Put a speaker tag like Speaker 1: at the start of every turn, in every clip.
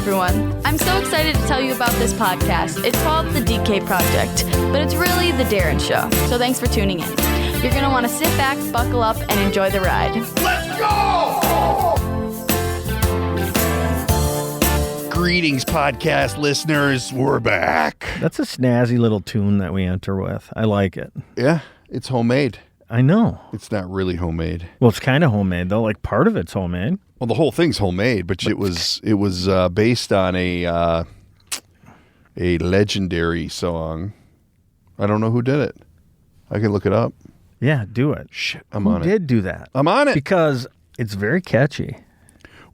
Speaker 1: everyone. I'm so excited to tell you about this podcast. It's called the DK Project, but it's really the Darren Show. So thanks for tuning in. You're going to want to sit back, buckle up, and enjoy the ride.
Speaker 2: Let's go! Greetings, podcast listeners. We're back.
Speaker 3: That's a snazzy little tune that we enter with. I like it.
Speaker 2: Yeah, it's homemade.
Speaker 3: I know.
Speaker 2: It's not really homemade.
Speaker 3: Well, it's kind of homemade, though. Like, part of it's homemade.
Speaker 2: Well, the whole thing's homemade, but it was based on a legendary song. I don't know who did it. I can look it up.
Speaker 3: Yeah, do it.
Speaker 2: Shit, I'm on it.
Speaker 3: Who did do that?
Speaker 2: I'm on it.
Speaker 3: Because it's very catchy.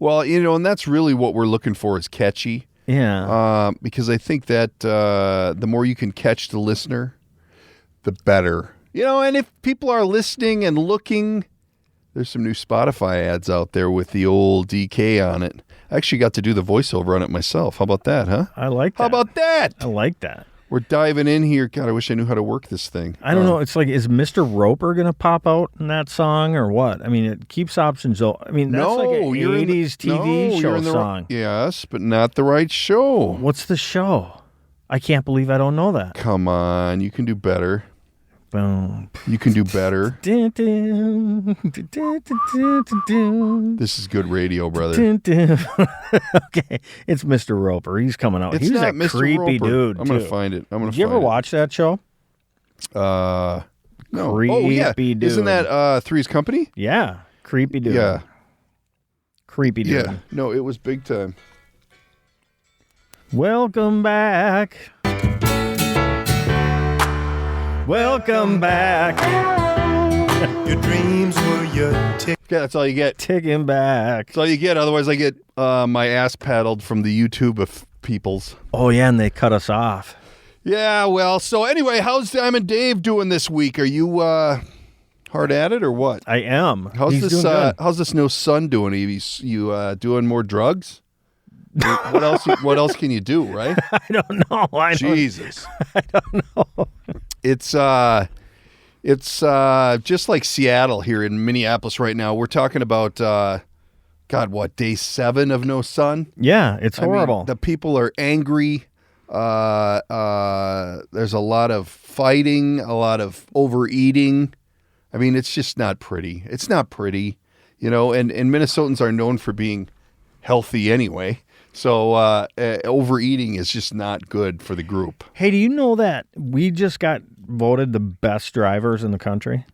Speaker 2: Well, and that's really what we're looking for is catchy.
Speaker 3: Yeah.
Speaker 2: Because I think that the more you can catch the listener, the better. And if people are listening and looking, there's some new Spotify ads out there with the old DK on it. I actually got to do the voiceover on it myself. How about that, huh?
Speaker 3: I like that.
Speaker 2: How about that?
Speaker 3: I like that.
Speaker 2: We're diving in here. God, I wish I knew how to work this thing.
Speaker 3: I don't know. It's like, is Mr. Roper going to pop out in that song or what? I mean, it keeps options open. I mean, that's like an 80s TV show song.
Speaker 2: Yes, but not the right show.
Speaker 3: What's the show? I can't believe I don't know that.
Speaker 2: Come on. You can do better.
Speaker 3: Boom.
Speaker 2: You can do better. This is good radio, brother.
Speaker 3: Okay, it's Mr. Roper. He's coming out. He's a
Speaker 2: Mr.
Speaker 3: creepy
Speaker 2: Roper.
Speaker 3: dude.
Speaker 2: I'm going to find it.
Speaker 3: Did you ever watch that show?
Speaker 2: No.
Speaker 3: Creepy
Speaker 2: oh, yeah.
Speaker 3: dude.
Speaker 2: Isn't that Three's Company?
Speaker 3: Yeah. Creepy dude.
Speaker 2: Yeah.
Speaker 3: Creepy dude.
Speaker 2: Yeah. No, it was big time.
Speaker 3: Welcome back. Welcome back.
Speaker 4: Your dreams were your ticket.
Speaker 2: Yeah, that's all you get.
Speaker 3: Ticking back.
Speaker 2: That's all you get. Otherwise, I get my ass paddled from the YouTube of peoples.
Speaker 3: Oh, yeah, and they cut us off.
Speaker 2: Yeah, well, so anyway, how's Diamond Dave doing this week? Are you hard at it or what?
Speaker 3: I am.
Speaker 2: How's
Speaker 3: He's
Speaker 2: this?
Speaker 3: doing good.
Speaker 2: How's this no sun doing? You doing more drugs? What else? What else can you do? Right?
Speaker 3: I don't know.
Speaker 2: Jesus.
Speaker 3: I don't know.
Speaker 2: It's just like Seattle here in Minneapolis right now. We're talking about day 7 of no sun?
Speaker 3: Yeah, it's horrible.
Speaker 2: I mean, the people are angry. There's a lot of fighting, a lot of overeating. I mean, it's just not pretty. It's not pretty, and Minnesotans are known for being healthy anyway. So overeating is just not good for the group.
Speaker 3: Hey, do you know that we just got voted the best drivers in the country?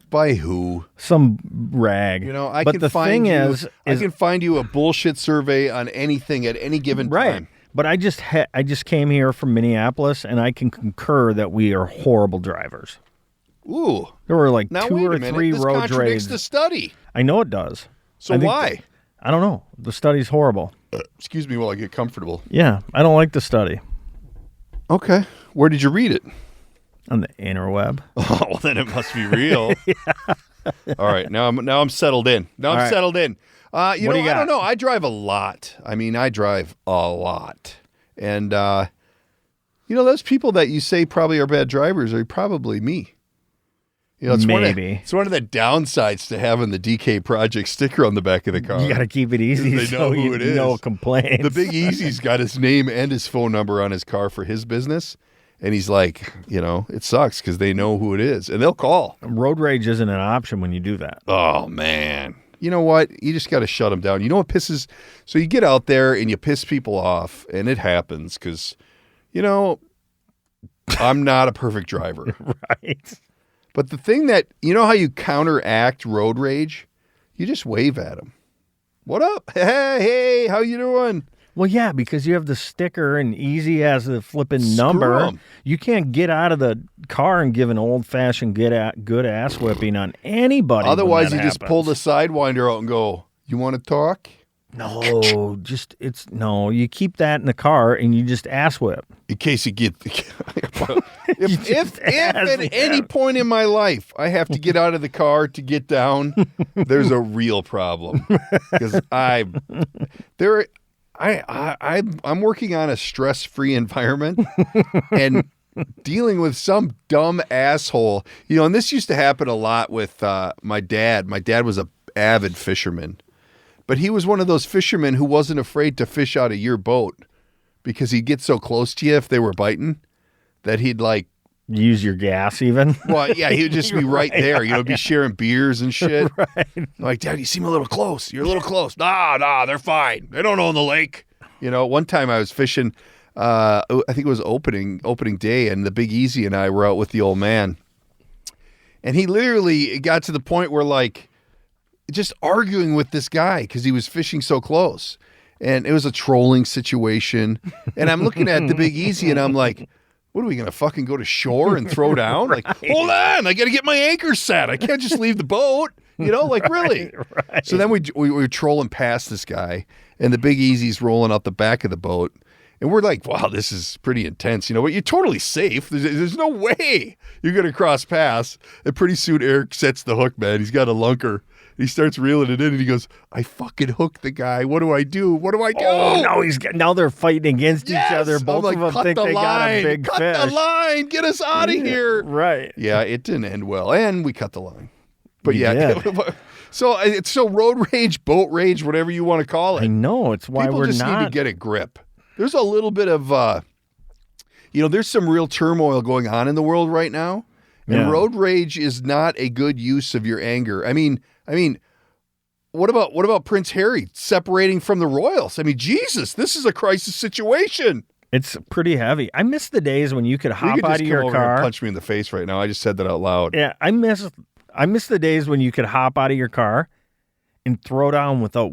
Speaker 2: By who?
Speaker 3: Some rag.
Speaker 2: I can find you a bullshit survey on anything at any given time.
Speaker 3: Right. But I just came here from Minneapolis, and I can concur that we are horrible drivers.
Speaker 2: Ooh.
Speaker 3: There were like
Speaker 2: now,
Speaker 3: 2
Speaker 2: wait
Speaker 3: or
Speaker 2: a minute.
Speaker 3: 3
Speaker 2: this
Speaker 3: road
Speaker 2: contradicts
Speaker 3: raids.
Speaker 2: the study.
Speaker 3: I know it does.
Speaker 2: So why?
Speaker 3: I don't know. The study's horrible.
Speaker 2: Excuse me while I get comfortable.
Speaker 3: Yeah, I don't like the study.
Speaker 2: Okay. Where did you read it?
Speaker 3: On the interweb.
Speaker 2: Oh, well, then it must be real. All right. Now I'm settled in. I'm settled in. I don't know. I drive a lot. I mean, I drive a lot. And, those people that you say probably are bad drivers are probably me. It's
Speaker 3: maybe.
Speaker 2: It's one of the downsides to having the DK Project sticker on the back of the car.
Speaker 3: You got to keep it easy
Speaker 2: they know who it is.
Speaker 3: No complaints.
Speaker 2: The Big Easy's got his name and his phone number on his car for his business. And he's like, it sucks because they know who it is. And they'll call.
Speaker 3: Road rage isn't an option when you do that.
Speaker 2: Oh, man. You know what? You just got to shut them down. You know what pisses? So you get out there and you piss people off. And it happens because, I'm not a perfect driver.
Speaker 3: Right.
Speaker 2: But the thing that, how you counteract road rage? You just wave at them. What up? Hey, how you doing?
Speaker 3: Well, yeah, because you have the sticker and Easy has the flipping number.
Speaker 2: 'em.
Speaker 3: You can't get out of the car and give an old-fashioned good ass whipping on anybody.
Speaker 2: Otherwise, you just pull the Sidewinder out and go, you want to talk?
Speaker 3: No, you keep that in the car and you just ass whip.
Speaker 2: In case you get, if at any point in my life I have to get out of the car to get down, there's a real problem because I'm working on a stress-free environment and dealing with some dumb asshole, and this used to happen a lot with my dad. My dad was an avid fisherman. But he was one of those fishermen who wasn't afraid to fish out of your boat because he'd get so close to you if they were biting that he'd like
Speaker 3: use your gas even.
Speaker 2: Well, yeah, he would just be right there. You know, be sharing beers and shit.
Speaker 3: Right.
Speaker 2: Like, Dad, you seem a little close. You're a little close. Nah, they're fine. They don't own the lake. You know, one time I was fishing, I think it was opening day, and the Big Easy and I were out with the old man. And he literally got to the point where, like, just arguing with this guy because he was fishing so close. And it was a trolling situation. And I'm looking at the Big Easy, and I'm like, what are we going to fucking go to shore and throw down?
Speaker 3: Right.
Speaker 2: Like, hold on, I got to get my anchor set. I can't just leave the boat. You know, like, really?
Speaker 3: Right.
Speaker 2: So then we were trolling past this guy, and the Big Easy's rolling out the back of the boat. And we're like, wow, this is pretty intense. You know, but you're totally safe. There's no way you're going to cross paths. And pretty soon Eric sets the hook, man. He's got a lunker. He starts reeling it in, and he goes, I fucking hooked the guy. What do I do? What do I do?
Speaker 3: Oh, now they're fighting against each other. Both
Speaker 2: like,
Speaker 3: of them think they got a big
Speaker 2: fish.
Speaker 3: Cut
Speaker 2: the line. Get us out of here.
Speaker 3: Right.
Speaker 2: Yeah, it didn't end well. And we cut the line. But
Speaker 3: You
Speaker 2: yeah.
Speaker 3: did.
Speaker 2: So it's road rage, boat rage, whatever you want to call it.
Speaker 3: I know. It's why
Speaker 2: People
Speaker 3: we're
Speaker 2: just
Speaker 3: not.
Speaker 2: need to get a grip. There's a little bit of, there's some real turmoil going on in the world right now. And
Speaker 3: Yeah.
Speaker 2: road rage is not a good use of your anger. I mean, what about Prince Harry separating from the royals? I mean, Jesus, this is a crisis situation.
Speaker 3: It's pretty heavy. I miss the days when you could hop
Speaker 2: You could
Speaker 3: out
Speaker 2: just
Speaker 3: of
Speaker 2: come
Speaker 3: your
Speaker 2: over
Speaker 3: car.
Speaker 2: and punch me in the face right now. I just said that out loud.
Speaker 3: Yeah, I miss the days when you could hop out of your car and throw down without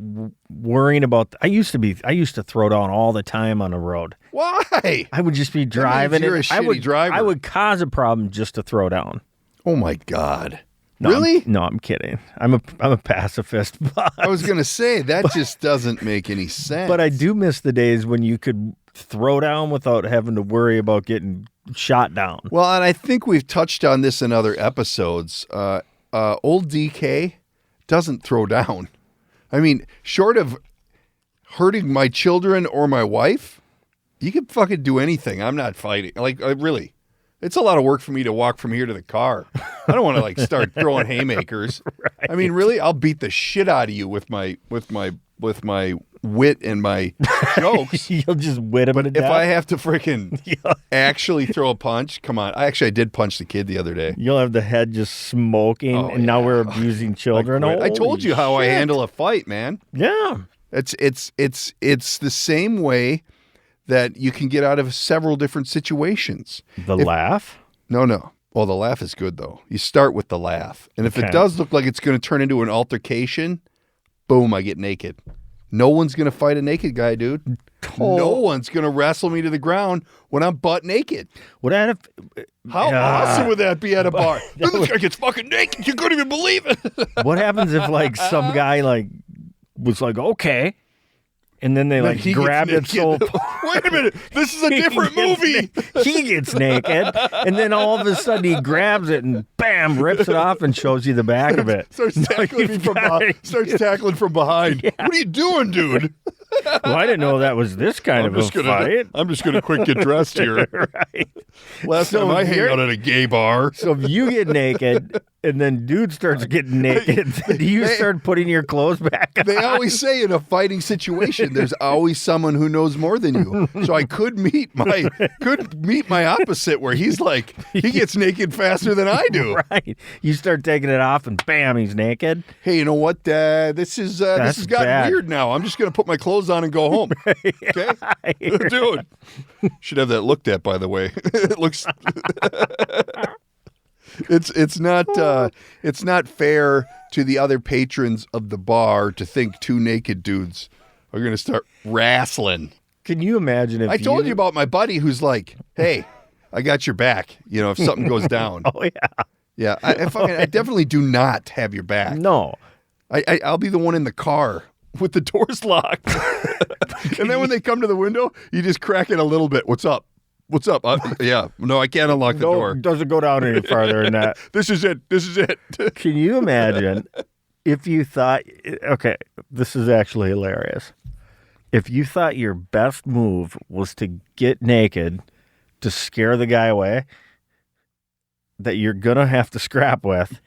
Speaker 3: worrying about. I used to throw down all the time on the road.
Speaker 2: Why?
Speaker 3: I would just be driving.
Speaker 2: you're a
Speaker 3: and
Speaker 2: shitty driver.
Speaker 3: I would cause a problem just to throw down.
Speaker 2: Oh my God.
Speaker 3: No,
Speaker 2: Really?
Speaker 3: I'm kidding. I'm a pacifist. But,
Speaker 2: I was going to say, that just doesn't make any sense.
Speaker 3: but I do miss the days when you could throw down without having to worry about getting shot down.
Speaker 2: Well, and I think we've touched on this in other episodes. Old DK doesn't throw down. I mean, short of hurting my children or my wife, you can fucking do anything. I'm not fighting. Like, really. It's a lot of work for me to walk from here to the car. I don't want to like start throwing haymakers.
Speaker 3: Right.
Speaker 2: I mean, really, I'll beat the shit out of you with my wit and my jokes.
Speaker 3: You'll just wit him to
Speaker 2: But if
Speaker 3: death.
Speaker 2: I have to freaking actually throw a punch, come on. I did punch the kid the other day.
Speaker 3: You'll have the head just smoking,
Speaker 2: Oh,
Speaker 3: and now
Speaker 2: yeah.
Speaker 3: we're abusing children.
Speaker 2: I told you how I
Speaker 3: Holy
Speaker 2: handle a fight, man.
Speaker 3: shit. Yeah.
Speaker 2: It's the same way that you can get out of several different situations.
Speaker 3: Laugh?
Speaker 2: No. Well, the laugh is good, though. You start with the laugh. And if
Speaker 3: Okay.
Speaker 2: it does look like it's going to turn into an altercation, boom, I get naked. No one's going to fight a naked guy, dude. No one's going to wrestle me to the ground when I'm butt naked.
Speaker 3: How
Speaker 2: How awesome would that be at a bar? This guy gets fucking naked. You couldn't even believe it.
Speaker 3: What happens if like some guy was like, okay, and then they
Speaker 2: He gets
Speaker 3: grabbed it so
Speaker 2: naked. Wait a minute. This is a different movie.
Speaker 3: he gets naked, and then all of a sudden he grabs it and bam, rips it off and shows you the back of it.
Speaker 2: Starts tackling me from behind.
Speaker 3: Yeah.
Speaker 2: What are you doing, dude?
Speaker 3: Well, I didn't know that was this kind of a fight.
Speaker 2: I'm just gonna quick get dressed here.
Speaker 3: Right.
Speaker 2: Last
Speaker 3: So
Speaker 2: time I
Speaker 3: if
Speaker 2: hang
Speaker 3: you're-
Speaker 2: out at a gay bar.
Speaker 3: So if you get naked and then dude starts getting naked, do you start putting your clothes back on?
Speaker 2: They always say in a fighting situation, there's always someone who knows more than you. So I could meet my opposite, where he's like, he gets naked faster than I do.
Speaker 3: Right. You start taking it off and bam, he's naked.
Speaker 2: Hey, you know what? This has gotten
Speaker 3: bad.
Speaker 2: weird now. I'm just gonna put my clothes on and go home. Okay, dude. Should have that looked at, by the way. It looks. It's not fair to the other patrons of the bar to think two naked dudes are going to start wrestling.
Speaker 3: Can you imagine if
Speaker 2: I told you about my buddy who's like, hey, I got your back, if something goes down.
Speaker 3: Oh, yeah.
Speaker 2: Yeah, I definitely do not have your back.
Speaker 3: No.
Speaker 2: I'll be the one in the car with the doors locked. And then when they come to the window, you just crack it a little bit. What's up? What's up? Yeah. No, I can't unlock the door.
Speaker 3: Doesn't go down any farther than that.
Speaker 2: This is it.
Speaker 3: Can you imagine if you thought, okay, this is actually hilarious. If you thought your best move was to get naked to scare the guy away that you're going to have to scrap with,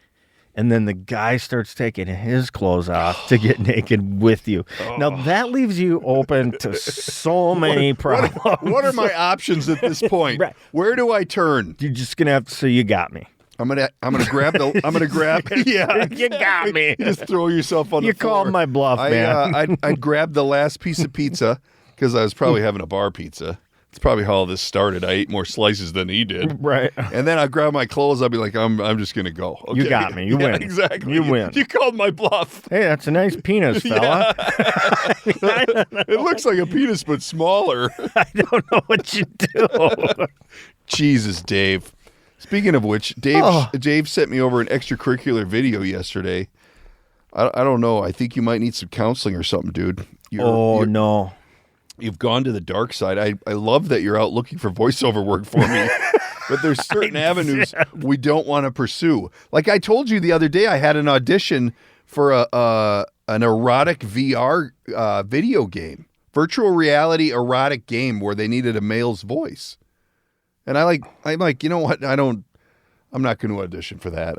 Speaker 3: and then the guy starts taking his clothes off to get naked with you. Now, that leaves you open to so many problems.
Speaker 2: What are my options at this point?
Speaker 3: Right.
Speaker 2: Where do I turn?
Speaker 3: You're just going to have to say, you got me.
Speaker 2: I'm gonna grab yeah,
Speaker 3: You got me.
Speaker 2: You just throw yourself on the floor.
Speaker 3: You called my bluff, man.
Speaker 2: I'd grab the last piece of pizza because I was probably having a bar pizza. It's probably how all this started. I ate more slices than he did.
Speaker 3: Right.
Speaker 2: And then I'd grab my clothes. I'd be like, I'm just gonna go. Okay.
Speaker 3: You got me. You win.
Speaker 2: Exactly.
Speaker 3: You win.
Speaker 2: You called my bluff.
Speaker 3: Hey, that's a nice penis, fella.
Speaker 2: It looks like a penis, but smaller.
Speaker 3: I don't know what you do.
Speaker 2: Jesus, Dave. Speaking of which, Dave sent me over an extracurricular video yesterday. I don't know. I think you might need some counseling or something, dude.
Speaker 3: No.
Speaker 2: You've gone to the dark side. I love that you're out looking for voiceover work for me. But there's certain avenues we don't want to pursue. Like I told you the other day, I had an audition for an erotic VR video game. Virtual reality erotic game where they needed a male's voice. And I'm like, you know what? I'm not going to audition for that.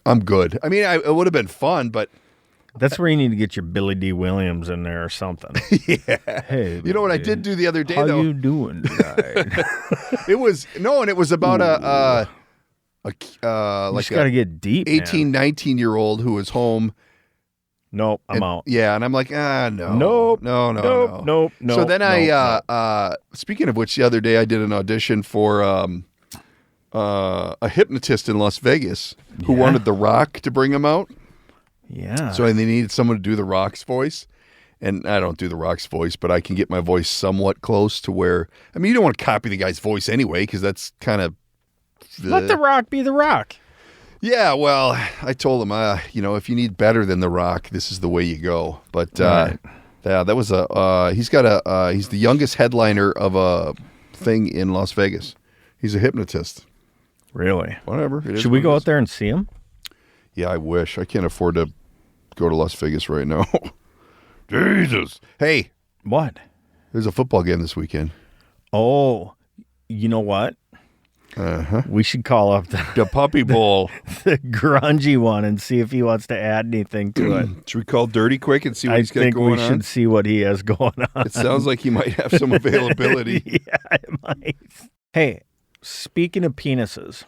Speaker 2: I'm good. I mean, it would have been fun, but
Speaker 3: that's where you need to get your Billy D. Williams in there or something.
Speaker 2: Yeah.
Speaker 3: Hey,
Speaker 2: you know what I did do the other day though?
Speaker 3: How you doing tonight?
Speaker 2: It was about a
Speaker 3: like
Speaker 2: got
Speaker 3: to get deep.
Speaker 2: 18, 19-year-old who was home.
Speaker 3: Nope, I'm out.
Speaker 2: Yeah, and I'm like, no.
Speaker 3: Nope.
Speaker 2: No. So then speaking of which, the other day I did an audition for a hypnotist in Las Vegas who wanted The Rock to bring him out.
Speaker 3: Yeah.
Speaker 2: So they needed someone to do The Rock's voice. And I don't do The Rock's voice, but I can get my voice somewhat close to where, I mean, you don't want to copy the guy's voice anyway, because that's kind of...
Speaker 3: Let The Rock be The Rock.
Speaker 2: Yeah, well, I told him, if you need better than The Rock, this is the way you go. But
Speaker 3: right.
Speaker 2: Yeah, that was he's the youngest headliner of a thing in Las Vegas. He's a hypnotist.
Speaker 3: Really?
Speaker 2: Whatever.
Speaker 3: Should we go out there and see him?
Speaker 2: Yeah, I wish. I can't afford to go to Las Vegas right now. Jesus. Hey.
Speaker 3: What?
Speaker 2: There's a football game this weekend.
Speaker 3: Oh, you know what? We should call up
Speaker 2: the Puppy Bowl,
Speaker 3: the grungy one, and see if he wants to add anything to it.
Speaker 2: Should we call Dirty quick and see what he's got going on?
Speaker 3: I think we should see what he has going on.
Speaker 2: It sounds like he might have some availability.
Speaker 3: Yeah, it might. Hey, speaking of penises,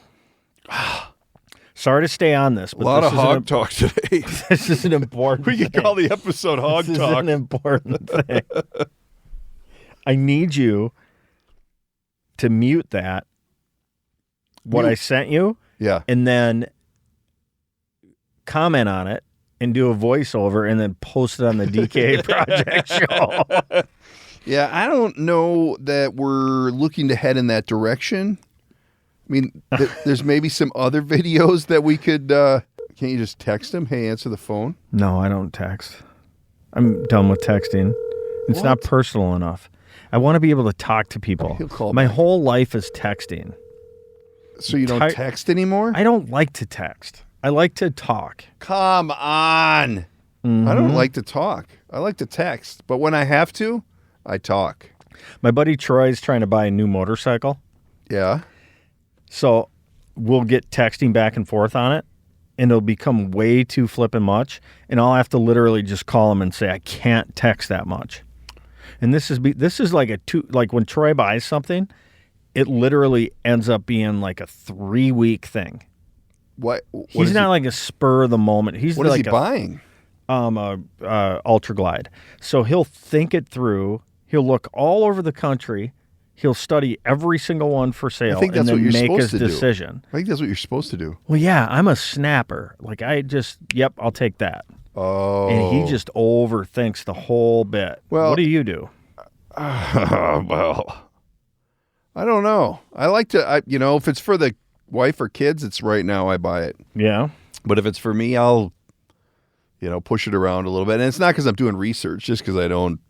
Speaker 3: sorry to stay on this, but
Speaker 2: a lot of hog talk today.
Speaker 3: This is an important
Speaker 2: We can call the episode Hog Talk.
Speaker 3: This is an important thing. I need you to mute that. What I sent you, and then comment on it and do a voiceover and then post it on the DK Project show.
Speaker 2: Yeah, I don't know that we're looking to head in that direction. I mean, there's maybe some other videos that we could, can't you just text them? Hey, answer the phone.
Speaker 3: No, I don't text. I'm done with texting. It's not personal enough. I want to be able to talk to people.
Speaker 2: He'll call
Speaker 3: My
Speaker 2: back.
Speaker 3: whole life is texting.
Speaker 2: So you don't text anymore?
Speaker 3: I don't like to text. I like to talk.
Speaker 2: Come on. I don't like to talk. I like to text. But when I have to, I talk.
Speaker 3: My buddy Troy's trying to buy a new motorcycle.
Speaker 2: Yeah.
Speaker 3: So we'll get texting back and forth on it, and it'll become way too flippin' much, and I'll have to literally just call him and say, I can't text that much. And this is like when Troy buys something, it literally ends up being like a 3-week thing.
Speaker 2: What
Speaker 3: He's not like a spur of the moment.
Speaker 2: What is he buying?
Speaker 3: Ultra Glide. So he'll think it through. He'll look all over the country. He'll study every single one for sale.
Speaker 2: I think that's
Speaker 3: and then
Speaker 2: what you're
Speaker 3: make
Speaker 2: supposed
Speaker 3: his
Speaker 2: to
Speaker 3: decision.
Speaker 2: I think that's what you're supposed to do.
Speaker 3: Well, yeah, I'm a snapper. Like I'll take that.
Speaker 2: Oh.
Speaker 3: And he just overthinks the whole bit.
Speaker 2: Well,
Speaker 3: what do you do?
Speaker 2: Well, I don't know. I like to, if it's for the wife or kids, it's right now I buy it.
Speaker 3: Yeah.
Speaker 2: But if it's for me, I'll, push it around a little bit. And it's not because I'm doing research, just because I don't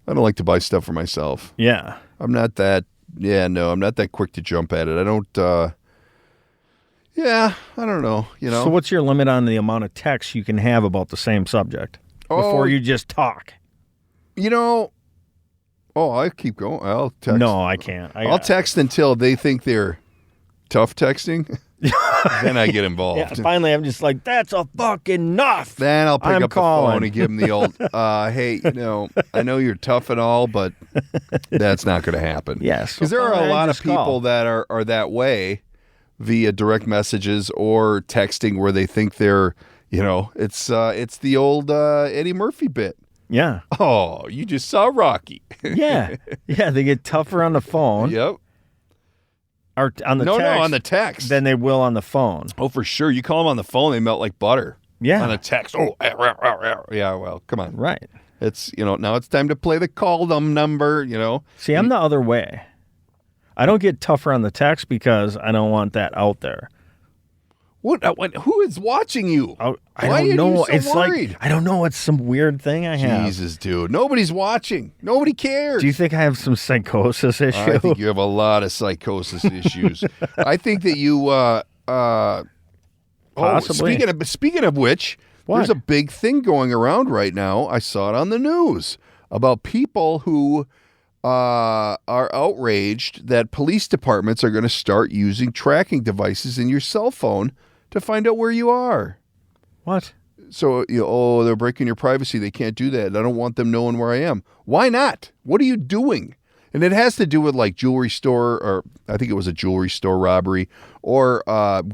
Speaker 2: like to buy stuff for myself.
Speaker 3: Yeah.
Speaker 2: I'm not that quick to jump at it. I don't, I don't know,
Speaker 3: So what's your limit on the amount of text you can have about the same subject before you just talk?
Speaker 2: I keep going. I'll text.
Speaker 3: No, I can't.
Speaker 2: I'll text until they think they're tough texting. Then I get involved.
Speaker 3: Yeah, finally, I'm just like, that's a fucking enough.
Speaker 2: Then I'll pick
Speaker 3: I'm
Speaker 2: up
Speaker 3: calling.
Speaker 2: the phone and give him the old, hey, I know you're tough and all, but that's not going to happen.
Speaker 3: Yes.
Speaker 2: Because there are a lot of people that are that way via direct messages or texting where they think they're, it's the old Eddie Murphy bit.
Speaker 3: Yeah.
Speaker 2: Oh, you just saw Rocky.
Speaker 3: Yeah. Yeah, they get tougher on the phone.
Speaker 2: Yep.
Speaker 3: Or on the text.
Speaker 2: No, on the text.
Speaker 3: Than they will on the phone.
Speaker 2: Oh, for sure. You call them on the phone, they melt like butter.
Speaker 3: Yeah.
Speaker 2: On a text. Oh, yeah, well, come on.
Speaker 3: Right.
Speaker 2: It's, now it's time to play the call them number,
Speaker 3: See, I'm the other way. I don't get tougher on the text because I don't want that out there.
Speaker 2: What? Who is watching you?
Speaker 3: I
Speaker 2: Why
Speaker 3: don't know.
Speaker 2: Are you so
Speaker 3: It's
Speaker 2: worried?
Speaker 3: like, I don't know. It's some weird thing I have.
Speaker 2: Jesus, dude. Nobody's watching. Nobody cares.
Speaker 3: Do you think I have some psychosis issue?
Speaker 2: I think you have a lot of psychosis issues. I think that you,
Speaker 3: Possibly.
Speaker 2: Speaking of which,
Speaker 3: What?
Speaker 2: there's a big thing going around right now. I saw it on the news about people who are outraged that police departments are going to start using tracking devices in your cell phone to find out where you are.
Speaker 3: What?
Speaker 2: So, they're breaking your privacy. They can't do that. I don't want them knowing where I am. Why not? What are you doing? And it has to do with like jewelry store, or I think it was a jewelry store robbery, or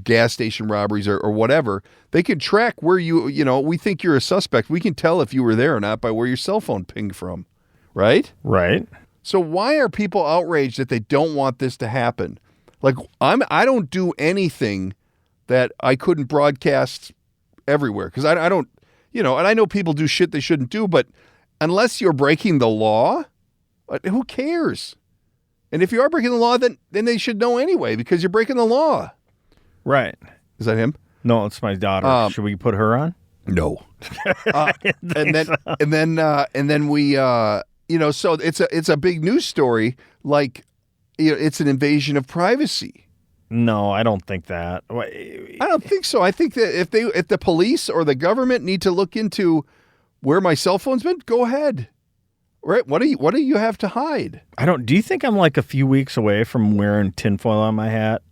Speaker 2: gas station robberies, or whatever. They can track where we think you're a suspect. We can tell if you were there or not by where your cell phone pinged from, right?
Speaker 3: Right.
Speaker 2: So why are people outraged that they don't want this to happen? Like, I don't do anything that I couldn't broadcast everywhere, because I don't, and I know people do shit they shouldn't do, but unless you're breaking the law, who cares? And if you are breaking the law, then they should know anyway, because you're breaking the law.
Speaker 3: Right.
Speaker 2: Is that him?
Speaker 3: No, it's my daughter. Should we put her on?
Speaker 2: No. And then we, so it's a big news story. Like, it's an invasion of privacy.
Speaker 3: No, I don't think that.
Speaker 2: I don't think so. I think that if the police or the government need to look into where my cell phone's been, go ahead. Right? What do you have to hide?
Speaker 3: Do you think I'm like a few weeks away from wearing tinfoil on my hat?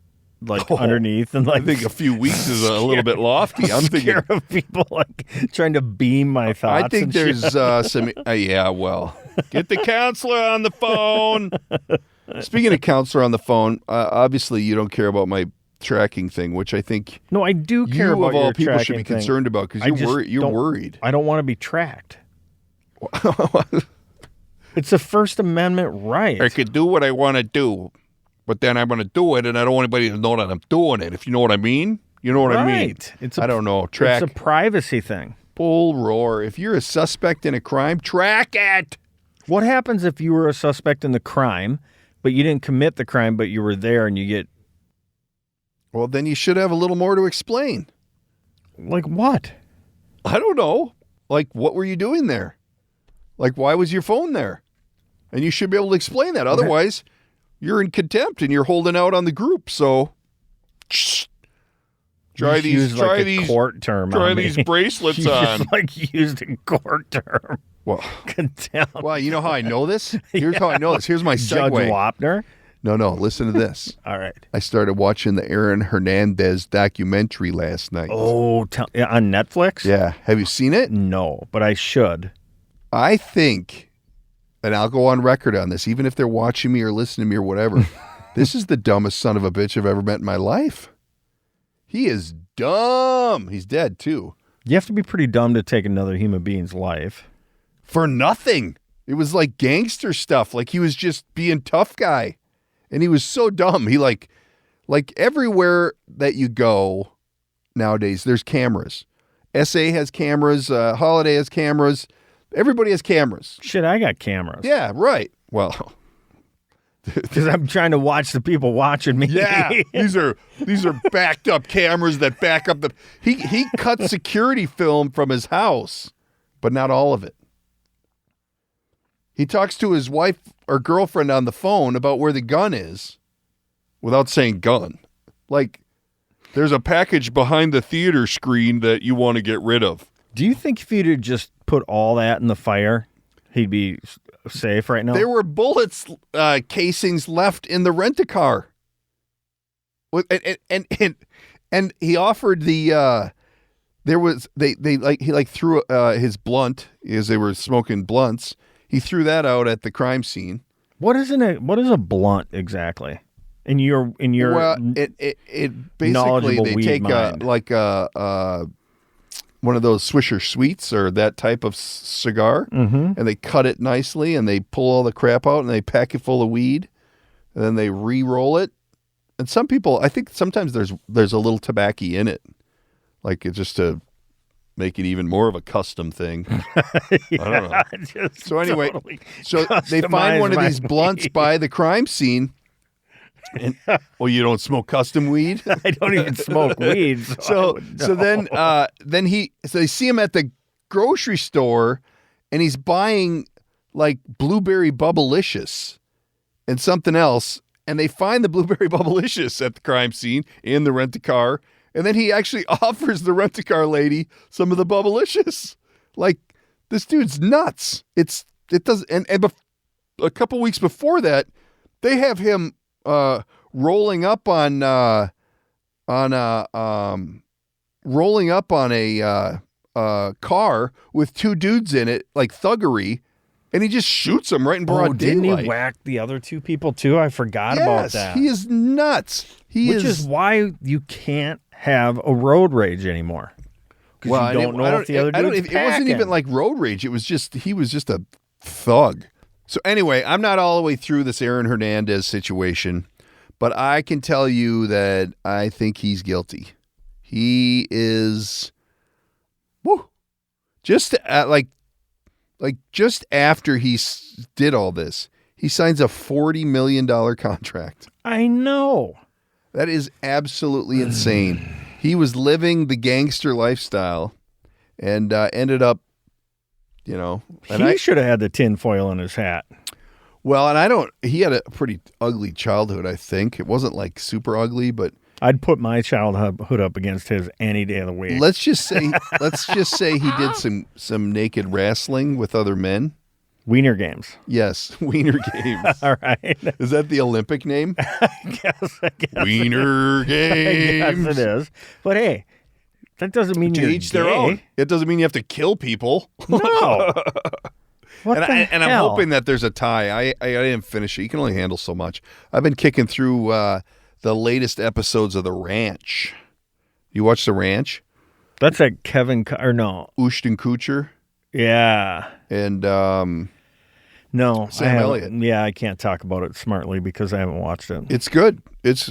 Speaker 3: Like underneath, and like
Speaker 2: I think a few weeks is a little bit lofty. I'm thinking
Speaker 3: of people like trying to beam my thoughts.
Speaker 2: I think there's some. Well, get the counselor on the phone. Speaking of counselor on the phone, obviously you don't care about my tracking thing, which I think
Speaker 3: no, I do care about
Speaker 2: of all
Speaker 3: your
Speaker 2: people should be
Speaker 3: thing.
Speaker 2: concerned about, because you're worried.
Speaker 3: I don't want to be tracked. It's a First Amendment right.
Speaker 2: I could do what I want to do, but then I'm going to do it, and I don't want anybody to know that I'm doing it. If you know what I mean, you know what I mean.
Speaker 3: It's
Speaker 2: I don't know. Track.
Speaker 3: It's a privacy thing.
Speaker 2: Bull roar. If you're a suspect in a crime, track it.
Speaker 3: What happens if you were a suspect in the crime, but you didn't commit the crime, but you were there and you get...
Speaker 2: Well, then you should have a little more to explain.
Speaker 3: Like what?
Speaker 2: I don't know. Like, what were you doing there? Like, why was your phone there? And you should be able to explain that. Otherwise, you're in contempt and you're holding out on the group. So, try these
Speaker 3: court term.
Speaker 2: Try these bracelets
Speaker 3: you
Speaker 2: on.
Speaker 3: Just like used a court term.
Speaker 2: Well,
Speaker 3: contempt.
Speaker 2: Well, you know how I know this? Here's how I know this. Here's my segue.
Speaker 3: Judge Wapner?
Speaker 2: No, listen to this.
Speaker 3: All right.
Speaker 2: I started watching the Aaron Hernandez documentary last night.
Speaker 3: Oh, on Netflix?
Speaker 2: Yeah. Have you seen it?
Speaker 3: No, but I should.
Speaker 2: I think, and I'll go on record on this, even if they're watching me or listening to me or whatever, this is the dumbest son of a bitch I've ever met in my life. He is dumb. He's dead, too.
Speaker 3: You have to be pretty dumb to take another human being's life.
Speaker 2: For nothing. It was like gangster stuff. Like he was just being tough guy. And he was so dumb. He like everywhere that you go nowadays, there's cameras. SA has cameras. Holiday has cameras. Everybody has cameras.
Speaker 3: Shit, I got cameras.
Speaker 2: Yeah, right. Well,
Speaker 3: because I'm trying to watch the people watching me.
Speaker 2: Yeah, these are backed up cameras that back up the. He cut security film from his house, but not all of it. He talks to his wife or girlfriend on the phone about where the gun is, without saying gun. Like, there's a package behind the theater screen that you want to get rid of.
Speaker 3: Do you think if he'd just put all that in the fire, he'd be safe right now?
Speaker 2: There were bullets casings left in the rent-a-car. And he offered the there was he threw his blunt as they were smoking blunts. He threw that out at the crime scene.
Speaker 3: What is a blunt exactly? In your
Speaker 2: it basically
Speaker 3: knowledgeable
Speaker 2: they
Speaker 3: weed
Speaker 2: take
Speaker 3: mind.
Speaker 2: one of those Swisher Sweets or that type of cigar, and they cut it nicely and they pull all the crap out and they pack it full of weed, and then they re-roll it. And some people, I think sometimes there's a little tobacco in it, like it's just to make it even more of a custom thing. I don't know. So anyway,
Speaker 3: totally
Speaker 2: so they find one of these blunts by the crime scene. And, well, you don't smoke custom weed?
Speaker 3: I don't even smoke weed.
Speaker 2: So then they see him at the grocery store, and he's buying like blueberry bubblicious and something else. And they find the blueberry bubblicious at the crime scene in the rent-a-car. And then he actually offers the rent-a-car lady some of the bubblicious. Like, this dude's nuts. A couple weeks before that, they have him rolling up on a car with two dudes in it, like thuggery. And he just shoots him right in broad daylight.
Speaker 3: Didn't he whack the other two people too? I forgot about that.
Speaker 2: He is nuts.
Speaker 3: Which is why you can't have a road rage anymore. Well, you don't know if the other dude's
Speaker 2: it wasn't even like road rage. It was just he was just a thug. So anyway, I'm not all the way through this Aaron Hernandez situation, but I can tell you that I think he's guilty. He is, just just after he did all this, he signs a $40 million contract.
Speaker 3: I know.
Speaker 2: That is absolutely insane. He was living the gangster lifestyle and ended up,
Speaker 3: he should have had the tinfoil in his hat.
Speaker 2: Well, and he had a pretty ugly childhood, I think. It wasn't like super ugly, but
Speaker 3: I'd put my childhood up against his any day of the week.
Speaker 2: Let's just say he did some naked wrestling with other men.
Speaker 3: Wiener Games.
Speaker 2: Yes, Wiener Games.
Speaker 3: All right.
Speaker 2: Is that the Olympic name?
Speaker 3: I guess.
Speaker 2: Wiener Games.
Speaker 3: Yes, it is. But hey, that doesn't mean you're
Speaker 2: each their own. It doesn't mean you have to kill people.
Speaker 3: No.
Speaker 2: And I'm hoping that there's a tie. I didn't finish it. You can only handle so much. I've been kicking through the latest episodes of The Ranch. You watch The Ranch?
Speaker 3: That's like Ashton
Speaker 2: Kutcher.
Speaker 3: Yeah.
Speaker 2: And
Speaker 3: no,
Speaker 2: Sam Elliott.
Speaker 3: Yeah, I can't talk about it smartly because I haven't watched it.
Speaker 2: It's good. It's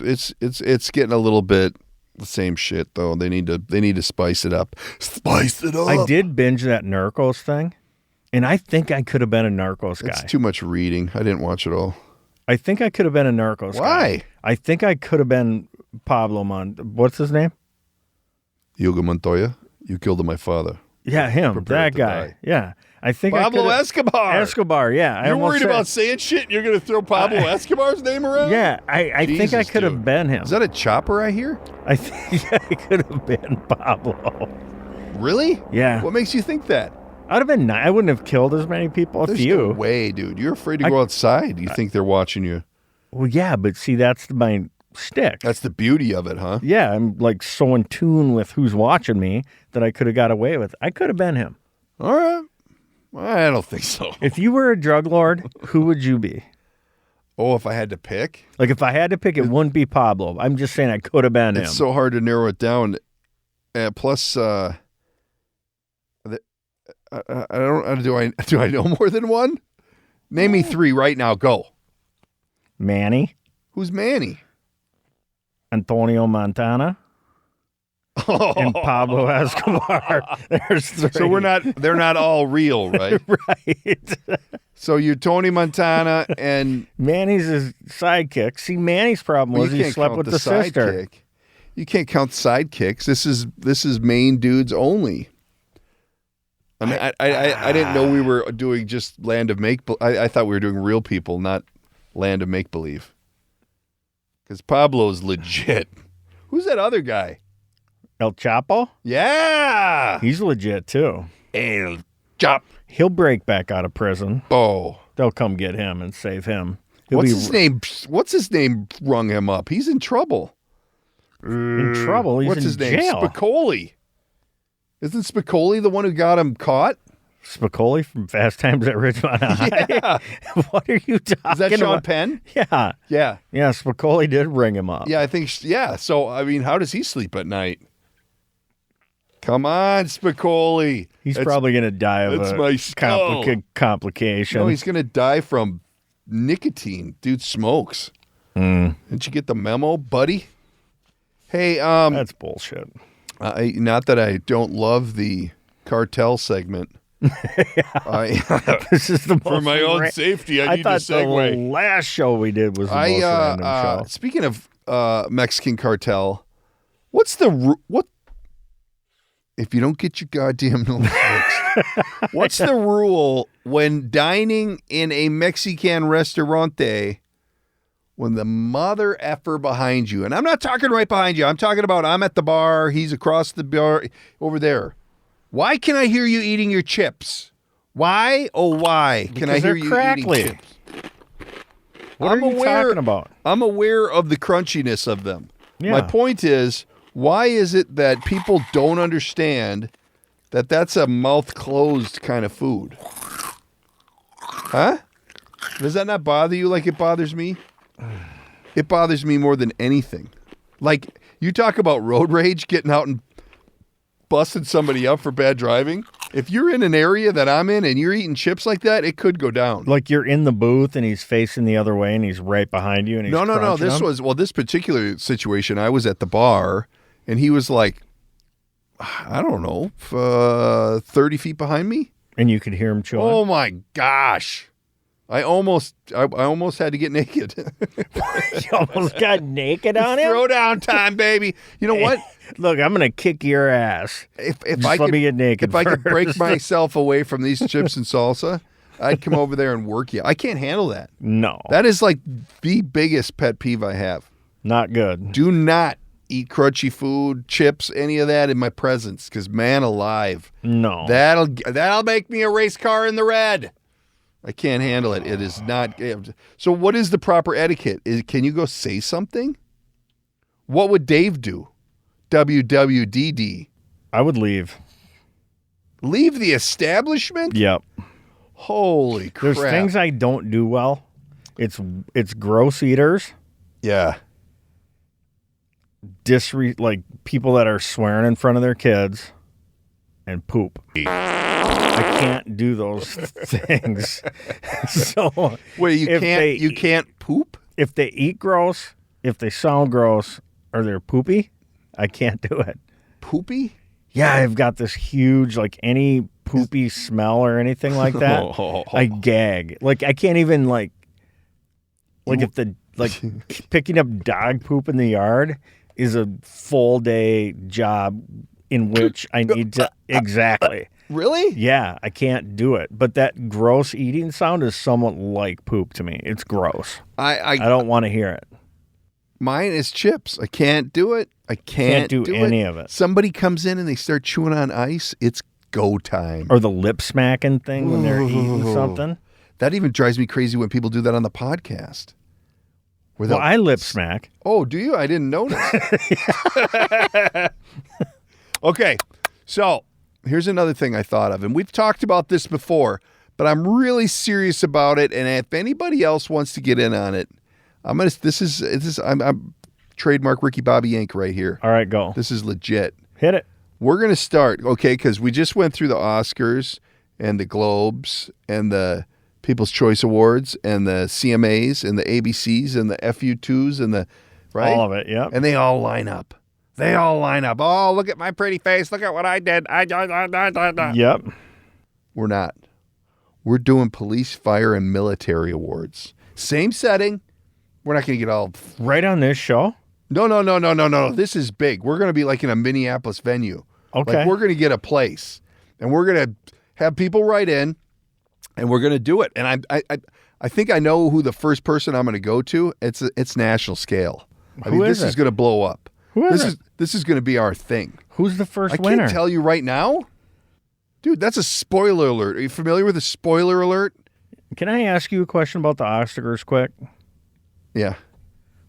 Speaker 2: getting a little bit the same shit though. They need to spice it up. Spice it up.
Speaker 3: I did binge that Narcos thing, and I think I could have been a Narcos guy.
Speaker 2: It's too much reading. I didn't watch it all.
Speaker 3: I think I could have been a Narcos guy.
Speaker 2: Why?
Speaker 3: I think I could have been Pablo what's his name?
Speaker 2: Hugo Montoya. You killed my father.
Speaker 3: Yeah, him.
Speaker 2: Prepare
Speaker 3: that guy.
Speaker 2: die.
Speaker 3: Yeah. I think
Speaker 2: Pablo Escobar.
Speaker 3: Escobar, yeah.
Speaker 2: You're worried about saying shit and you're going to throw Pablo Escobar's name around?
Speaker 3: Yeah, I think I could have been him.
Speaker 2: Is that a chopper I hear?
Speaker 3: I think I could have been Pablo.
Speaker 2: Really?
Speaker 3: Yeah.
Speaker 2: What makes you think that?
Speaker 3: I'd have been. I wouldn't have killed as many people.
Speaker 2: There's no way, dude. You're afraid to go outside. You think they're watching you.
Speaker 3: Well, yeah, but see, that's my shtick.
Speaker 2: That's the beauty of it, huh?
Speaker 3: Yeah, I'm like so in tune with who's watching me that I could have got away with. I could have been him.
Speaker 2: All right. I don't think so.
Speaker 3: If you were a drug lord, who would you be?
Speaker 2: Oh, if I had to pick?
Speaker 3: Like if I had to pick, it wouldn't be Pablo. I'm just saying I could have been him.
Speaker 2: It's so hard to narrow it down. Plus, I don't. Do I know more than one? Name me three right now. Go.
Speaker 3: Manny.
Speaker 2: Who's Manny?
Speaker 3: Antonio Montana. And Pablo Escobar. There's three.
Speaker 2: So they're not all real, right?
Speaker 3: Right.
Speaker 2: So you're Tony Montana and
Speaker 3: Manny's his sidekick. See, Manny's problem was he slept with the sister.
Speaker 2: Sidekick. You can't count sidekicks. This is main dudes only. I mean, I didn't know we were doing just Land of Make. I thought we were doing real people, not Land of Make Believe. Because Pablo's legit. Who's that other guy?
Speaker 3: El Chapo?
Speaker 2: Yeah.
Speaker 3: He's legit, too.
Speaker 2: El Chop.
Speaker 3: He'll break back out of prison.
Speaker 2: Oh.
Speaker 3: They'll come get him and save him.
Speaker 2: What's his name? What's his name rung him up? He's in trouble.
Speaker 3: In trouble. He's
Speaker 2: What's
Speaker 3: in
Speaker 2: his name?
Speaker 3: jail.
Speaker 2: Spicoli. Isn't Spicoli the one who got him caught?
Speaker 3: Spicoli from Fast Times at Ridgemont High.
Speaker 2: Yeah.
Speaker 3: What are you talking about?
Speaker 2: Is that Sean Penn?
Speaker 3: Yeah.
Speaker 2: Yeah.
Speaker 3: Yeah, Spicoli did ring him up.
Speaker 2: Yeah, I think, yeah. So, I mean, how does he sleep at night? Come on, Spicoli.
Speaker 3: He's probably going to die of
Speaker 2: that's
Speaker 3: a
Speaker 2: my skull.
Speaker 3: complication.
Speaker 2: No, he's going to die from nicotine. Dude smokes. Didn't you get the memo, buddy? Hey,
Speaker 3: That's bullshit.
Speaker 2: not that I don't love the cartel segment.
Speaker 3: This is the most
Speaker 2: For my own safety, I need to
Speaker 3: thought
Speaker 2: segue.
Speaker 3: the last show we did was the most random show.
Speaker 2: Speaking of Mexican cartel, what's the what? If you don't get your goddamn nose fixed, what's the rule when dining in a Mexican restaurante? When the mother effer behind you, and I'm not talking right behind you, I'm talking about I'm at the bar, he's across the bar over there. Why can I hear you eating your chips? Why? Oh, why can I hear you
Speaker 3: crackly.
Speaker 2: eating chips?
Speaker 3: What are you talking about?
Speaker 2: I'm aware of the crunchiness of them.
Speaker 3: Yeah.
Speaker 2: My point is, why is it that people don't understand that that's a mouth-closed kind of food? Huh? Does that not bother you like it bothers me? It bothers me more than anything. Like, you talk about road rage, getting out and busting somebody up for bad driving. If you're in an area that I'm in and you're eating chips like that, it could go down.
Speaker 3: Like you're in the booth and he's facing the other way and he's right behind you and he's
Speaker 2: No.
Speaker 3: crunching
Speaker 2: This
Speaker 3: them?
Speaker 2: was, this particular situation, I was at the bar and he was like, I don't know, 30 feet behind me.
Speaker 3: And you could hear him chewing.
Speaker 2: Oh my gosh. I almost had to get naked.
Speaker 3: You almost got naked on him?
Speaker 2: Throwdown time, baby. You know what?
Speaker 3: Look, I'm going to kick your ass.
Speaker 2: If
Speaker 3: Just
Speaker 2: I
Speaker 3: let
Speaker 2: could
Speaker 3: me get naked
Speaker 2: if I could break
Speaker 3: first.
Speaker 2: myself away from these chips and salsa, I'd come over there and work you. I can't handle that.
Speaker 3: No,
Speaker 2: That is like the biggest pet peeve I have.
Speaker 3: not good.
Speaker 2: Do not eat crunchy food, chips, any of that in my presence, because man alive,
Speaker 3: No.
Speaker 2: that'll make me a race car in the red. I can't handle it. It is not. So what is the proper etiquette? Can you go say something? What would Dave do? WWDD.
Speaker 3: I would leave.
Speaker 2: Leave the establishment?
Speaker 3: Yep.
Speaker 2: Holy crap.
Speaker 3: There's things I don't do well. It's gross eaters.
Speaker 2: Yeah.
Speaker 3: Like people that are swearing in front of their kids and poop. I can't do those things. So
Speaker 2: Wait, you
Speaker 3: if
Speaker 2: can't poop?
Speaker 3: If they eat gross, if they sound gross, or they're poopy, I can't do it.
Speaker 2: Poopy?
Speaker 3: Yeah, I've got this huge, like any poopy smell or anything like that, I gag. Like I can't even like if the picking up dog poop in the yard is a full day job in which I need to exactly.
Speaker 2: Really?
Speaker 3: Yeah, I can't do it. But that gross eating sound is somewhat like poop to me. It's gross.
Speaker 2: I
Speaker 3: don't want to hear it.
Speaker 2: Mine is chips. I can't do it. I can't
Speaker 3: do any of it.
Speaker 2: Somebody comes in and they start chewing on ice. It's go time.
Speaker 3: Or the lip smacking thing when they're eating something.
Speaker 2: That even drives me crazy when people do that on the podcast.
Speaker 3: Well, I lip smack.
Speaker 2: Oh, do you? I didn't notice. Okay, so here's another thing I thought of, and we've talked about this before, but I'm really serious about it. And if anybody else wants to get in on it, I'm trademark Ricky Bobby Yank right here.
Speaker 3: All right, go.
Speaker 2: This is legit.
Speaker 3: Hit it.
Speaker 2: We're gonna start, okay? Because we just went through the Oscars and the Globes and the People's Choice Awards and the CMAs and the ABCs and the FU2s and the right,
Speaker 3: all of it. Yeah,
Speaker 2: and they all line up. They all line up. Oh, look at my pretty face. Look at what I did.
Speaker 3: Yep.
Speaker 2: We're not. We're doing police, fire, and military awards. Same setting. We're not going to get all...
Speaker 3: Right on this show?
Speaker 2: No. This is big. We're going to be like in a Minneapolis venue.
Speaker 3: Okay.
Speaker 2: Like we're going to get a place. And we're going to have people write in. And we're going to do it. And I think I know who the first person I'm going to go to. It's national scale. This is going to blow up. This is going to be our thing.
Speaker 3: Who's the first
Speaker 2: winner? I
Speaker 3: winner?
Speaker 2: can't tell you right now. Dude, that's a spoiler alert. Are you familiar with a spoiler alert?
Speaker 3: Can I ask you a question about the Oscars quick?
Speaker 2: Yeah.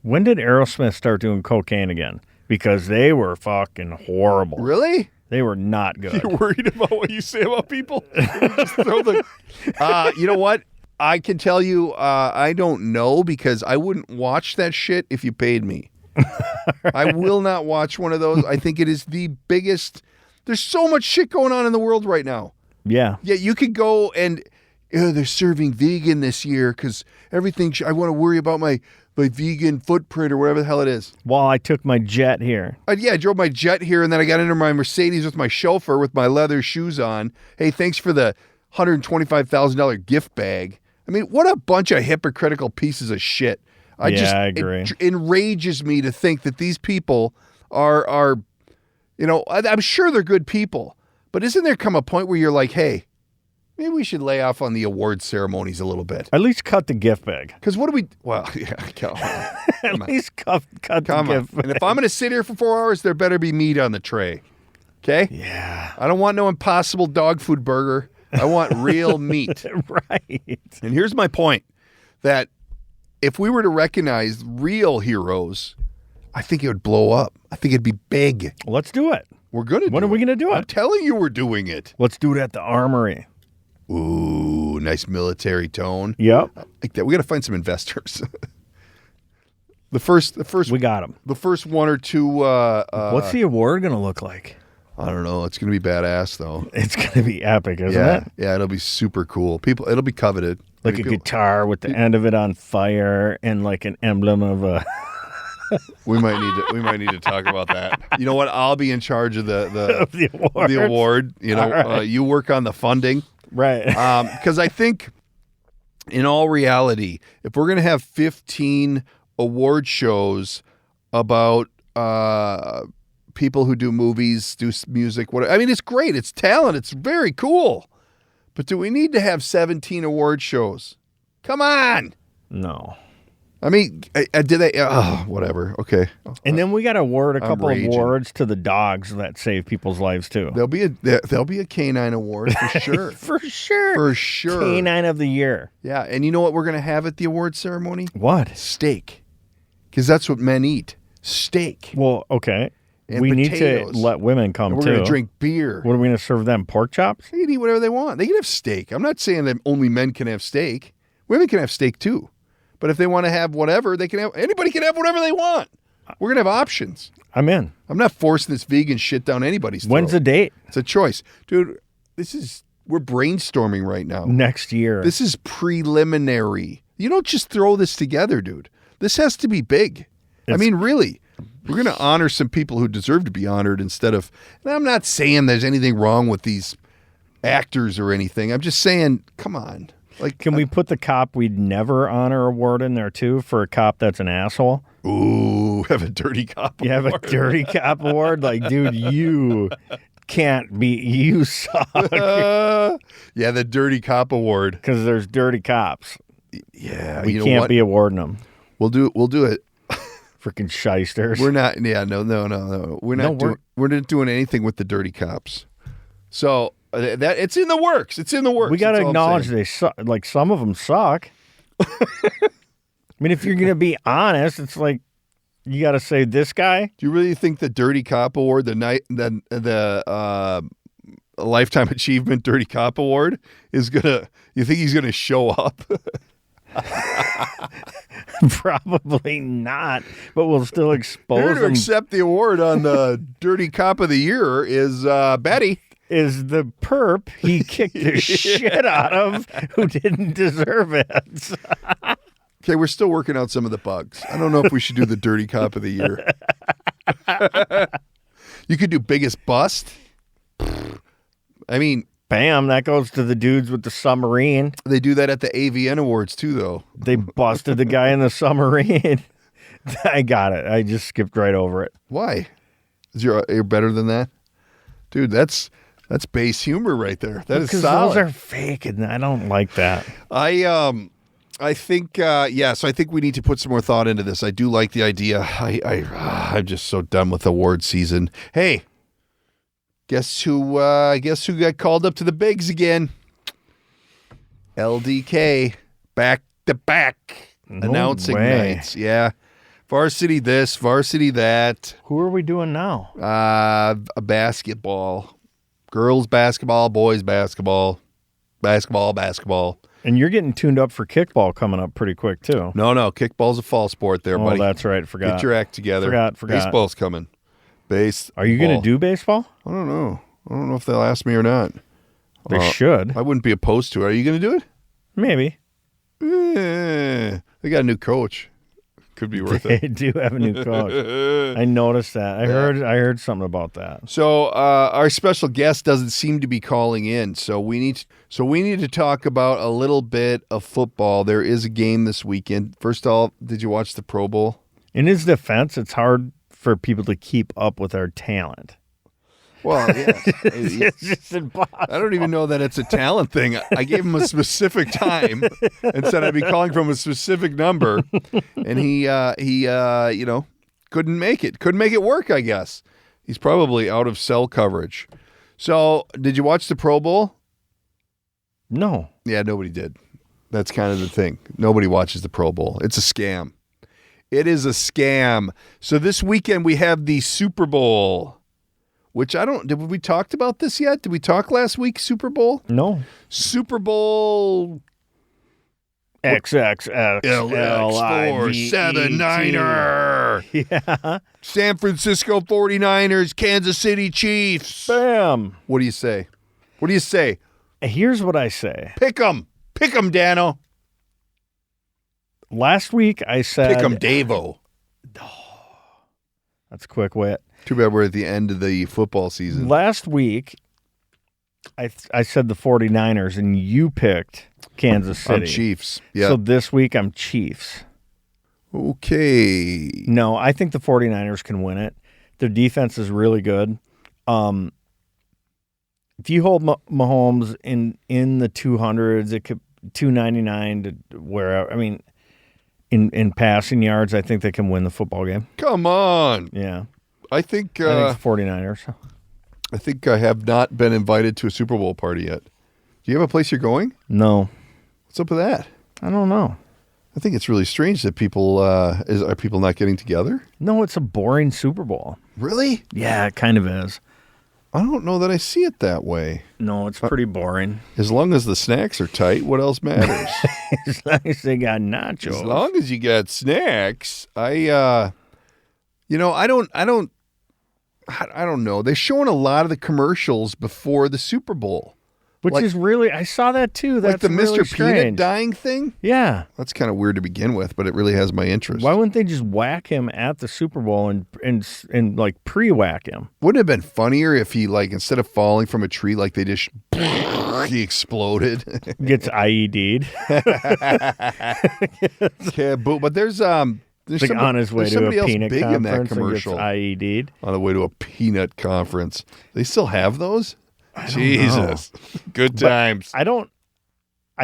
Speaker 3: When did Aerosmith start doing cocaine again? because they were fucking horrible.
Speaker 2: Really?
Speaker 3: They were not good.
Speaker 2: You're worried about what you say about people? Just throw the... you know what? I can tell you I don't know because I wouldn't watch that shit if you paid me. I will not watch one of those. I think it is the biggest... There's so much shit going on in the world right now.
Speaker 3: Yeah.
Speaker 2: Yeah, you could go and... they're serving vegan this year because everything... I want to worry about my vegan footprint or whatever the hell it is.
Speaker 3: Well, I took my jet here.
Speaker 2: I drove my jet here, and then I got into my Mercedes with my chauffeur with my leather shoes on. Hey, thanks for the $125,000 gift bag. I mean, what a bunch of hypocritical pieces of shit. I
Speaker 3: agree.
Speaker 2: It enrages me to think that these people are I'm sure they're good people, but isn't there come a point where you're like, hey, maybe we should lay off on the award ceremonies a little bit.
Speaker 3: At least cut the gift bag.
Speaker 2: Because what do we... Well, yeah, come on.
Speaker 3: At least cut the gift bag.
Speaker 2: And if I'm going to sit here for 4 hours, there better be meat on the tray. Okay?
Speaker 3: Yeah.
Speaker 2: I don't want no Impossible dog food burger. I want real meat.
Speaker 3: Right.
Speaker 2: And here's my point, that if we were to recognize real heroes, I think it would blow up. I think it'd be big.
Speaker 3: Let's do it.
Speaker 2: We're going to
Speaker 3: When are we going to do
Speaker 2: I'm
Speaker 3: it?
Speaker 2: telling you we're doing it.
Speaker 3: Let's do it at the Armory.
Speaker 2: Ooh, nice military tone.
Speaker 3: Yep.
Speaker 2: I like that. We got to find some investors. The first.
Speaker 3: We got them.
Speaker 2: The first one or two.
Speaker 3: What's the award going to look like?
Speaker 2: I don't know. It's going to be badass though.
Speaker 3: It's going to be epic, isn't it?
Speaker 2: Yeah, it'll be super cool. It'll be coveted.
Speaker 3: Like a guitar with the end of it on fire and like an emblem of a...
Speaker 2: We might need to talk about that. You know what? I'll be in charge of the award. You know,
Speaker 3: right.
Speaker 2: You work on the funding.
Speaker 3: Right.
Speaker 2: Because I think, in all reality, if we're going to have 15 award shows about people who do movies, do music, whatever, I mean, it's great. It's talent. It's very cool. But do we need to have 17 award shows? Come on.
Speaker 3: No.
Speaker 2: I mean, whatever. Okay.
Speaker 3: And then we got to award a couple
Speaker 2: raging.
Speaker 3: awards to the dogs that save people's lives too.
Speaker 2: There'll be a canine award for sure.
Speaker 3: For sure.
Speaker 2: For sure.
Speaker 3: Canine of the year.
Speaker 2: Yeah, and you know what we're going to have at the award ceremony?
Speaker 3: What?
Speaker 2: Steak. Because that's what men eat. Steak.
Speaker 3: Well, okay.
Speaker 2: And
Speaker 3: we
Speaker 2: potatoes.
Speaker 3: need to let women come
Speaker 2: And we're
Speaker 3: too.
Speaker 2: going to drink beer.
Speaker 3: What are we going to serve them? Pork chops?
Speaker 2: They can eat whatever they want. They can have steak. I'm not saying that only men can have steak. Women can have steak too. But if they want to have whatever, anybody can have whatever they want. We're going to have options.
Speaker 3: I'm in.
Speaker 2: I'm not forcing this vegan shit down anybody's throat.
Speaker 3: When's the date?
Speaker 2: It's a choice. Dude, we're brainstorming right now.
Speaker 3: Next year.
Speaker 2: This is preliminary. You don't just throw this together, dude. This has to be big. I mean, really. We're going to honor some people who deserve to be honored instead of... And I'm not saying there's anything wrong with these actors or anything. I'm just saying, come on. Like,
Speaker 3: Can we put the cop we'd never honor award in there too for a cop that's an asshole?
Speaker 2: Ooh, have a dirty cop
Speaker 3: You have a dirty cop award? Like, dude, you can't be... You suck.
Speaker 2: Yeah, the dirty cop award.
Speaker 3: Because there's dirty cops.
Speaker 2: Yeah,
Speaker 3: We
Speaker 2: you know
Speaker 3: can't
Speaker 2: what?
Speaker 3: be awarding them.
Speaker 2: We'll do it.
Speaker 3: Freaking shysters.
Speaker 2: We're not. Yeah, no. We're not doing anything with the dirty cops. So that it's in the works. It's in the works.
Speaker 3: We got to
Speaker 2: That's all I'm
Speaker 3: acknowledge
Speaker 2: saying.
Speaker 3: they suck. Like, some of them suck. I mean, if you're going to be honest, it's like you got to say this guy.
Speaker 2: Do you really think the dirty cop award, the lifetime achievement dirty cop award, is gonna? You think he's gonna show up?
Speaker 3: Probably not, but we'll still
Speaker 2: Here
Speaker 3: expose
Speaker 2: to
Speaker 3: him.
Speaker 2: accept the award on the dirty cop of the year is Betty.
Speaker 3: Is the perp he kicked the shit out of who didn't deserve it.
Speaker 2: Okay, we're still working out some of the bugs. I don't know if we should do the dirty cop of the year. You could do biggest bust. I mean,
Speaker 3: Bam, that goes to the dudes with the submarine.
Speaker 2: they do that at the AVN Awards too, though.
Speaker 3: They busted the guy in the submarine. I got it. I just skipped right over it.
Speaker 2: Why? You're better than that, dude. That's base humor right there. That is
Speaker 3: Because
Speaker 2: solid.
Speaker 3: those are fake, and I don't like that.
Speaker 2: I think so I think we need to put some more thought into this. I do like the idea. I'm just so done with award season. Hey, guess who got called up to the bigs again? LDK, back to back announcing
Speaker 3: way.
Speaker 2: nights. Yeah. Varsity this, varsity that.
Speaker 3: Who are we doing now?
Speaker 2: A basketball. Girls basketball, boys basketball. Basketball.
Speaker 3: And you're getting tuned up for kickball coming up pretty quick, too.
Speaker 2: No, kickball's a fall sport there, buddy.
Speaker 3: Oh, that's right. Forgot.
Speaker 2: Get your act together.
Speaker 3: Forgot.
Speaker 2: Baseball's coming.
Speaker 3: Are you going to do baseball?
Speaker 2: I don't know. I don't know if they'll ask me or not.
Speaker 3: They should.
Speaker 2: I wouldn't be opposed to it. Are you going to do it?
Speaker 3: Maybe.
Speaker 2: They got a new coach. Could be worth
Speaker 3: They
Speaker 2: it.
Speaker 3: do have a new coach. I noticed that. I heard something about that.
Speaker 2: So our special guest doesn't seem to be calling in. So we need to talk about a little bit of football. There is a game this weekend. First of all, did you watch the Pro Bowl?
Speaker 3: In his defense, it's hard for people to keep up with our talent.
Speaker 2: Well, yes.
Speaker 3: It's just impossible.
Speaker 2: I don't even know that it's a talent thing. I gave him a specific time and said I'd be calling from a specific number, and he couldn't make it. Couldn't make it work, I guess. He's probably out of cell coverage. So, did you watch the Pro Bowl?
Speaker 3: No.
Speaker 2: Yeah, nobody did. That's kind of the thing. Nobody watches the Pro Bowl. It's a scam. It is a scam. So this weekend we have the Super Bowl. Which did we talked about this yet? Did we talk last week, Super Bowl?
Speaker 3: No.
Speaker 2: Super Bowl
Speaker 3: XXX
Speaker 2: LX479er.
Speaker 3: Yeah.
Speaker 2: San Francisco 49ers, Kansas City Chiefs.
Speaker 3: Bam.
Speaker 2: What do you say? What do you say?
Speaker 3: Here's what I say.
Speaker 2: Pick 'em. Pick 'em, Dano.
Speaker 3: Last week I said...
Speaker 2: Pick 'em, Davo.
Speaker 3: That's a quick wit.
Speaker 2: Too bad we're at the end of the football season.
Speaker 3: Last week, I said the 49ers, and you picked Kansas City.
Speaker 2: I'm Chiefs. Yeah.
Speaker 3: So this week, I'm Chiefs.
Speaker 2: Okay.
Speaker 3: No, I think the 49ers can win it. Their defense is really good. If you hold Mahomes in the 200s, it could 299 to wherever. I mean, in passing yards, I think they can win the football game.
Speaker 2: Come on.
Speaker 3: Yeah.
Speaker 2: I think
Speaker 3: the 49ers.
Speaker 2: I think I have not been invited to a Super Bowl party yet. Do you have a place you're going?
Speaker 3: No.
Speaker 2: What's up with that?
Speaker 3: I don't know.
Speaker 2: I think it's really strange that people are people not getting together?
Speaker 3: No, it's a boring Super Bowl.
Speaker 2: Really?
Speaker 3: Yeah, it kind of is.
Speaker 2: I don't know that I see it that way.
Speaker 3: No, it's pretty boring.
Speaker 2: As long as the snacks are tight, what else matters?
Speaker 3: As long as they got nachos.
Speaker 2: As long as you got snacks, I don't know. They're showing a lot of the commercials before the Super Bowl.
Speaker 3: Which is really, I saw that too. That's
Speaker 2: like the
Speaker 3: really
Speaker 2: Mr.
Speaker 3: strange.
Speaker 2: Peanut dying thing?
Speaker 3: Yeah.
Speaker 2: That's kind of weird to begin with, but it really has my interest.
Speaker 3: Why wouldn't they just whack him at the Super Bowl and like pre-whack him?
Speaker 2: Wouldn't it have been funnier if he, like, instead of falling from a tree, like they just, he exploded.
Speaker 3: Gets IED'd.
Speaker 2: Yeah, but there's
Speaker 3: like on his way to a peanut
Speaker 2: big in that
Speaker 3: conference and gets
Speaker 2: commercial.
Speaker 3: IED'd.
Speaker 2: On the way to a peanut conference. They still have those? Jesus. Good times.
Speaker 3: I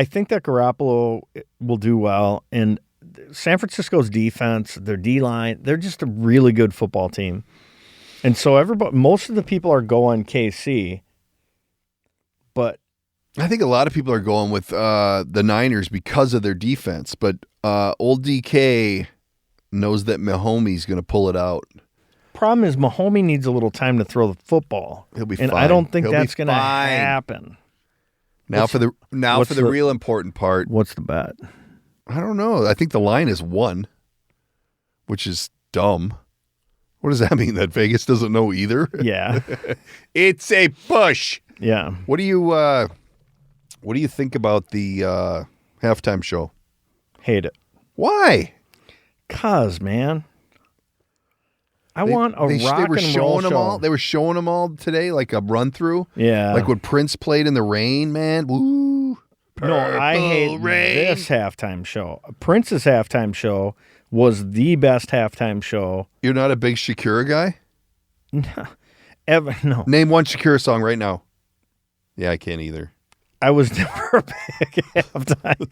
Speaker 3: think that Garoppolo will do well. And San Francisco's defense, their D-line, they're just a really good football team. And so most of the people are going KC, but
Speaker 2: I think a lot of people are going with the Niners because of their defense. But old DK knows that Mahomes going to pull it out.
Speaker 3: Problem is, Mahomes needs a little time to throw the football.
Speaker 2: He'll be
Speaker 3: and
Speaker 2: fine.
Speaker 3: I don't think
Speaker 2: He'll
Speaker 3: that's
Speaker 2: be
Speaker 3: going to
Speaker 2: fine.
Speaker 3: happen.
Speaker 2: Now for the real important part.
Speaker 3: What's the bet?
Speaker 2: I don't know. I think the line is 1, which is dumb. What does that mean? That Vegas doesn't know either?
Speaker 3: Yeah.
Speaker 2: It's a push.
Speaker 3: Yeah.
Speaker 2: What do you think about the halftime show?
Speaker 3: Hate it.
Speaker 2: Why?
Speaker 3: 'Cause, man. I want a rock and roll show.
Speaker 2: They were showing them all today, like a run through.
Speaker 3: Yeah.
Speaker 2: Like when Prince played in the rain, man. Woo.
Speaker 3: No, I hate this halftime show. Prince's halftime show was the best halftime show.
Speaker 2: You're not a big Shakira guy?
Speaker 3: Ever. No.
Speaker 2: Name one Shakira song right now. Yeah, I can't either.
Speaker 3: I was never a big halftime.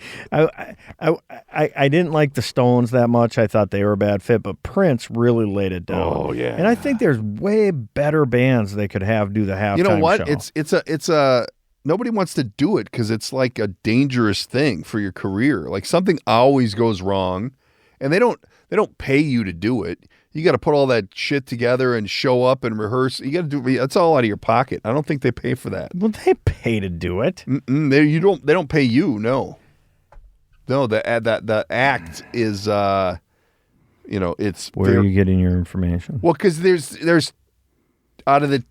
Speaker 3: I didn't like the Stones that much. I thought they were a bad fit, but Prince really laid it down.
Speaker 2: Oh yeah.
Speaker 3: And I think there's way better bands they could have do the halftime show.
Speaker 2: You know what? It's a nobody wants to do it because it's like a dangerous thing for your career. Like something always goes wrong, And they don't pay you to do it. You got to put all that shit together and show up and rehearse. You got to do that's all out of your pocket. I don't think they pay for that.
Speaker 3: Well, they pay to do it.
Speaker 2: They don't pay you. No, the act is it's
Speaker 3: where are you getting your information?
Speaker 2: Well, because there's out of the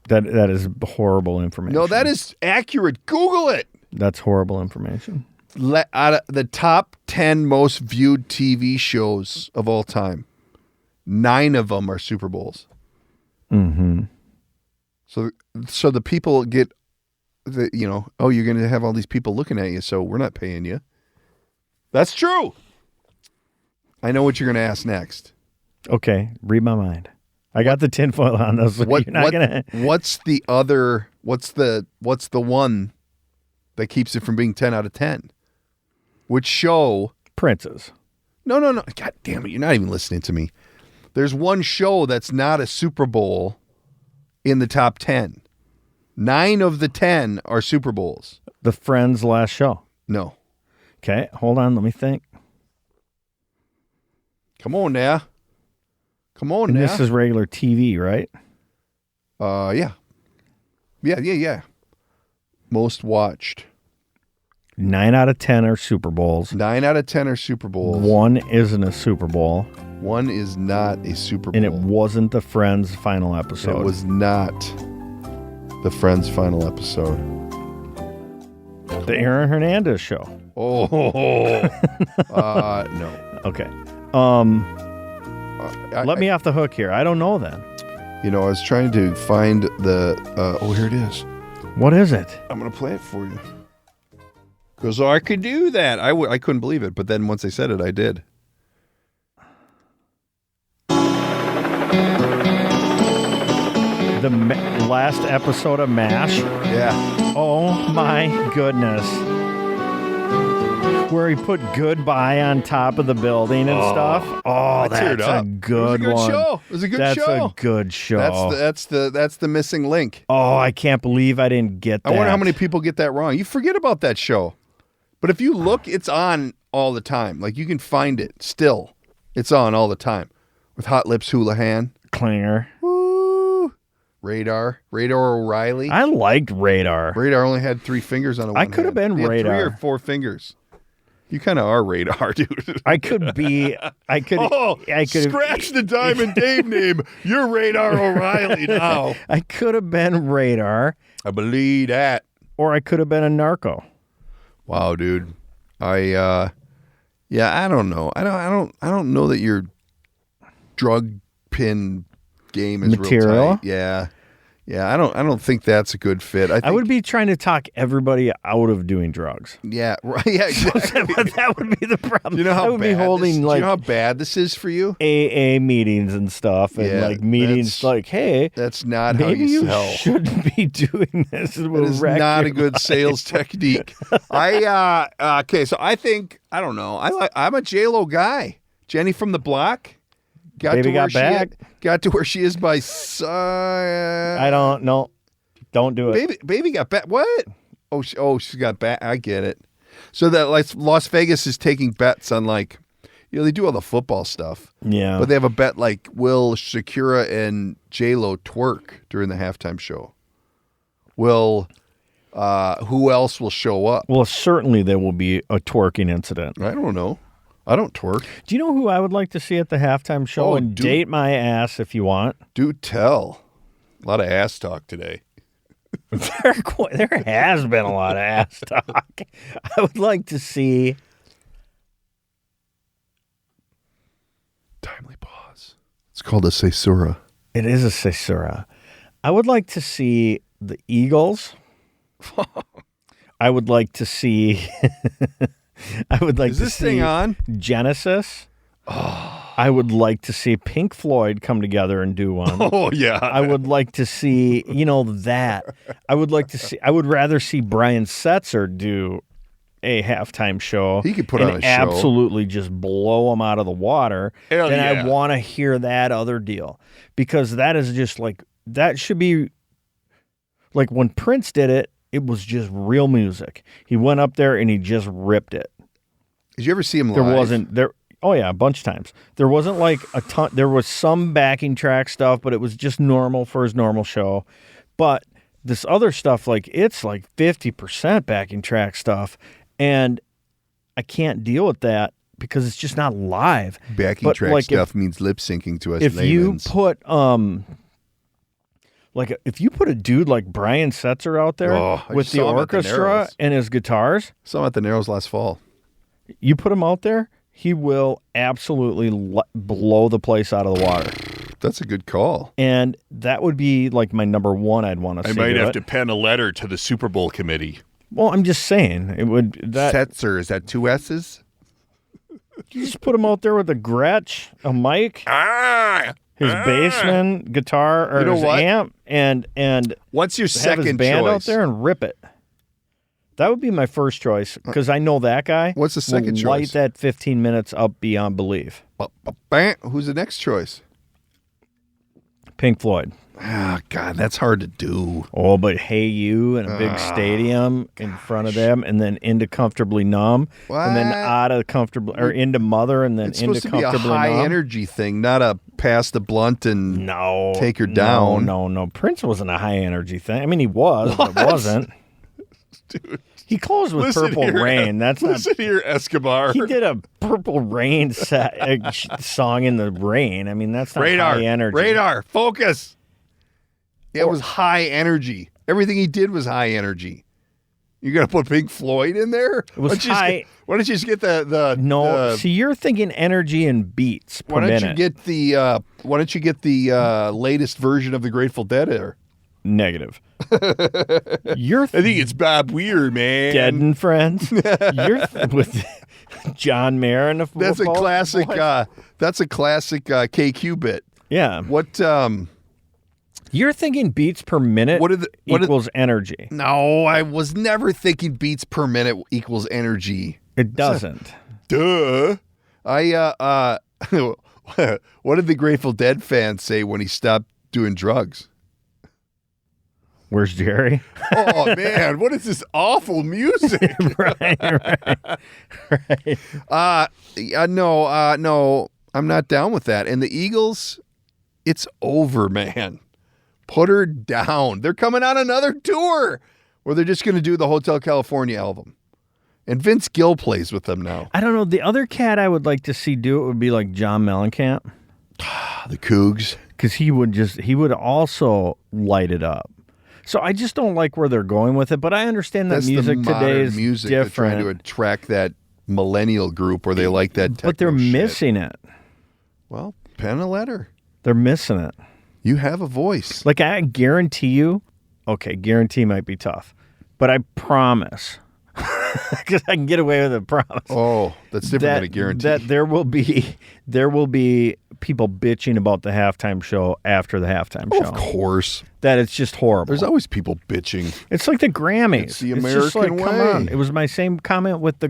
Speaker 3: that is horrible information.
Speaker 2: No, that is accurate. Google it.
Speaker 3: That's horrible information.
Speaker 2: Out of the top 10 most viewed TV shows of all time, 9 of them are Super Bowls.
Speaker 3: Mm-hmm.
Speaker 2: So the people get you're going to have all these people looking at you, so we're not paying you. That's true. I know what you're going to ask next.
Speaker 3: Okay, read my mind. I got the tinfoil on this. So you're not gonna...
Speaker 2: What's the other? What's the one that keeps it from being 10 out of 10? Which show?
Speaker 3: Prince's.
Speaker 2: No. God damn it! You're not even listening to me. There's one show that's not a Super Bowl in the top 10. 9 of the 10 are Super Bowls.
Speaker 3: The Friends last show.
Speaker 2: No.
Speaker 3: Okay, hold on. Let me think.
Speaker 2: Come on now.
Speaker 3: And this is regular TV, right?
Speaker 2: Yeah. Most watched.
Speaker 3: 9 out of 10 are Super Bowls.
Speaker 2: 9 out of 10 are Super Bowls.
Speaker 3: 1 isn't a Super Bowl.
Speaker 2: 1 is not a Super Bowl.
Speaker 3: And it wasn't the Friends final episode.
Speaker 2: It was not the Friends final episode.
Speaker 3: The Aaron Hernandez show.
Speaker 2: Oh, no.
Speaker 3: Okay. Let me off the hook here. I don't know then.
Speaker 2: I was trying to find the... here it is.
Speaker 3: What is it?
Speaker 2: I'm going to play it for you. Because I could do that. I couldn't believe it, but then once I said it, I did.
Speaker 3: The last episode of MASH?
Speaker 2: Yeah.
Speaker 3: Oh, my goodness. Where he put goodbye on top of the building and stuff. Oh, that's a good one.
Speaker 2: It was a good show.
Speaker 3: That's a good show.
Speaker 2: That's the missing link.
Speaker 3: Oh, I can't believe I didn't get that.
Speaker 2: I wonder how many people get that wrong. You forget about that show. But if you look, it's on all the time. Like, you can find it still. It's on all the time. With Hot Lips Houlihan.
Speaker 3: Klinger.
Speaker 2: Woo. Radar O'Reilly.
Speaker 3: I liked Radar.
Speaker 2: Radar only had 3 fingers on it.
Speaker 3: I could have been Radar.
Speaker 2: 3 or 4 fingers. You kind of are Radar, dude.
Speaker 3: I could be. I could.
Speaker 2: Scratch the Diamond Dave name. You're Radar O'Reilly now.
Speaker 3: I could have been Radar.
Speaker 2: I believe that.
Speaker 3: Or I could have been a narco.
Speaker 2: Wow, dude. I don't know. I don't know that your drug pin game is
Speaker 3: material.
Speaker 2: Real tight. Yeah. I don't think that's a good fit. I
Speaker 3: would be trying to talk everybody out of doing drugs.
Speaker 2: Yeah, right. Yeah, exactly.
Speaker 3: That would be the problem.
Speaker 2: You know how
Speaker 3: I would be holding
Speaker 2: you know how bad this is for you?
Speaker 3: AA meetings and stuff, and meetings like, hey,
Speaker 2: that's not how you sell.
Speaker 3: Shouldn't be doing this.
Speaker 2: It is not a good sales technique. Okay, so I think I don't know. I'm a JLo guy. Jenny from the Block. Got to where she is by...
Speaker 3: I don't know. Don't do it.
Speaker 2: Baby got back. What? She's got back. I get it. So that Las Vegas is taking bets on they do all the football stuff.
Speaker 3: Yeah.
Speaker 2: But they have a bet will Shakira and J-Lo twerk during the halftime show? Who else will show up?
Speaker 3: Well, certainly there will be a twerking incident.
Speaker 2: I don't know. I don't twerk.
Speaker 3: Do you know who I would like to see at the halftime show? Date my ass if you want.
Speaker 2: Do tell. A lot of ass talk today.
Speaker 3: There has been a lot of ass talk. I would like to see...
Speaker 2: Timely pause. It's called a caesura.
Speaker 3: It is a caesura. I would like to see the Eagles. I would like to see...
Speaker 2: Is this thing on?
Speaker 3: Genesis. I would like to see Pink Floyd come together and do one.
Speaker 2: Oh, yeah.
Speaker 3: I would like to see, that. I would rather see Brian Setzer do a halftime show.
Speaker 2: He could put on a show.
Speaker 3: Absolutely just blow them out of the water.
Speaker 2: Hell
Speaker 3: then
Speaker 2: yeah.
Speaker 3: I want to hear that other deal. Because that is just that should be like when Prince did it. It was just real music. He went up there and he just ripped it.
Speaker 2: Did you ever see him live?
Speaker 3: There wasn't there. Oh, yeah, a bunch of times. There wasn't like a ton. There was some backing track stuff, but it was just normal for his normal show. But this other stuff, like it's like 50% backing track stuff. And I can't deal with that because it's just not live.
Speaker 2: Backing
Speaker 3: But,
Speaker 2: track
Speaker 3: like,
Speaker 2: stuff means lip syncing to us
Speaker 3: If you
Speaker 2: layman's.
Speaker 3: put if you put a dude like Brian Setzer out there
Speaker 2: I
Speaker 3: with
Speaker 2: just
Speaker 3: the
Speaker 2: saw him at the
Speaker 3: orchestra
Speaker 2: Narrows.
Speaker 3: and his guitars,
Speaker 2: Saw him at the Narrows last fall.
Speaker 3: you put him out there, he will absolutely blow the place out of the water.
Speaker 2: That's a good call.
Speaker 3: And that would be like my number one I'd want to see. Do it.
Speaker 2: pen a letter to the Superbowl committee.
Speaker 3: Well, I'm just saying it would that
Speaker 2: Setzer, is that 2 S's?
Speaker 3: you just put him out there with a Gretsch, a mic, his bassman, guitar, or
Speaker 2: You know
Speaker 3: his
Speaker 2: what?
Speaker 3: amp, and
Speaker 2: What's your
Speaker 3: have his
Speaker 2: second
Speaker 3: band out
Speaker 2: choice?
Speaker 3: there and rip it. That would be my first choice because I know that guy.
Speaker 2: What's the second
Speaker 3: will light
Speaker 2: choice?
Speaker 3: that 15 minutes up beyond belief.
Speaker 2: Bam. Who's the next choice?
Speaker 3: Pink Floyd.
Speaker 2: Ah, God, that's hard to do.
Speaker 3: Oh, but Hey You in a big stadium in front of them, and then into Comfortably Numb, and then
Speaker 2: What?
Speaker 3: out of Comfortably or into Mother, and then
Speaker 2: It's
Speaker 3: into
Speaker 2: supposed to be a
Speaker 3: Comfortably
Speaker 2: high
Speaker 3: Numb.
Speaker 2: energy thing, not a pass the blunt and
Speaker 3: No,
Speaker 2: take her down.
Speaker 3: No. Prince wasn't a high energy thing. I mean, he was, but it wasn't.
Speaker 2: Dude.
Speaker 3: He closed with Purple Rain. That's not.
Speaker 2: Listen here, Escobar.
Speaker 3: He did a Purple Rain song in the rain. I mean, that's not
Speaker 2: Radar,
Speaker 3: high energy.
Speaker 2: radar, focus. It was high energy. Everything he did was high energy. You gonna put Pink Floyd in there?
Speaker 3: It was high.
Speaker 2: Why don't you just get the
Speaker 3: No, see, you're thinking energy and beats per
Speaker 2: why don't
Speaker 3: minute.
Speaker 2: you get the latest version of the Grateful Dead there?
Speaker 3: Negative. You're
Speaker 2: I think it's Bob Weir, man.
Speaker 3: Dead and Friends. You're with John Mayer and the
Speaker 2: That's a
Speaker 3: Football
Speaker 2: classic.
Speaker 3: Boys.
Speaker 2: That's a classic KQ bit.
Speaker 3: Yeah.
Speaker 2: What?
Speaker 3: You're thinking beats per minute
Speaker 2: What
Speaker 3: equals energy.
Speaker 2: No, I was never thinking beats per minute equals energy.
Speaker 3: It doesn't.
Speaker 2: Duh. What did the Grateful Dead fans say when he stopped doing drugs?
Speaker 3: Where's Jerry?
Speaker 2: Oh man, what is this awful music?
Speaker 3: right.
Speaker 2: No, I'm not down with that. And the Eagles, it's over, man. Put her down. They're coming on another tour where they're just going to do the Hotel California album. And Vince Gill plays with them now.
Speaker 3: I don't know. The other cat I would like to see do it would be like John Mellencamp.
Speaker 2: The Cougs.
Speaker 3: Because he would also light it up. So I just don't like where they're going with it, but I understand that
Speaker 2: That's
Speaker 3: music
Speaker 2: the modern
Speaker 3: today is
Speaker 2: music. They're
Speaker 3: different.
Speaker 2: trying to attract that millennial group where they like that techno
Speaker 3: But they're
Speaker 2: shit.
Speaker 3: missing it.
Speaker 2: Well, pen a letter.
Speaker 3: They're missing it.
Speaker 2: You have a voice.
Speaker 3: Like I guarantee you, okay, guarantee might be tough, but I promise, because I can get away with a promise.
Speaker 2: Oh, that's different than a guarantee.
Speaker 3: That there will be people bitching about the halftime show after the halftime show.
Speaker 2: Of course.
Speaker 3: That it's just horrible.
Speaker 2: There's always people bitching.
Speaker 3: It's like the Grammys.
Speaker 2: It's the
Speaker 3: just like,
Speaker 2: American
Speaker 3: come
Speaker 2: way.
Speaker 3: on. It was my same comment with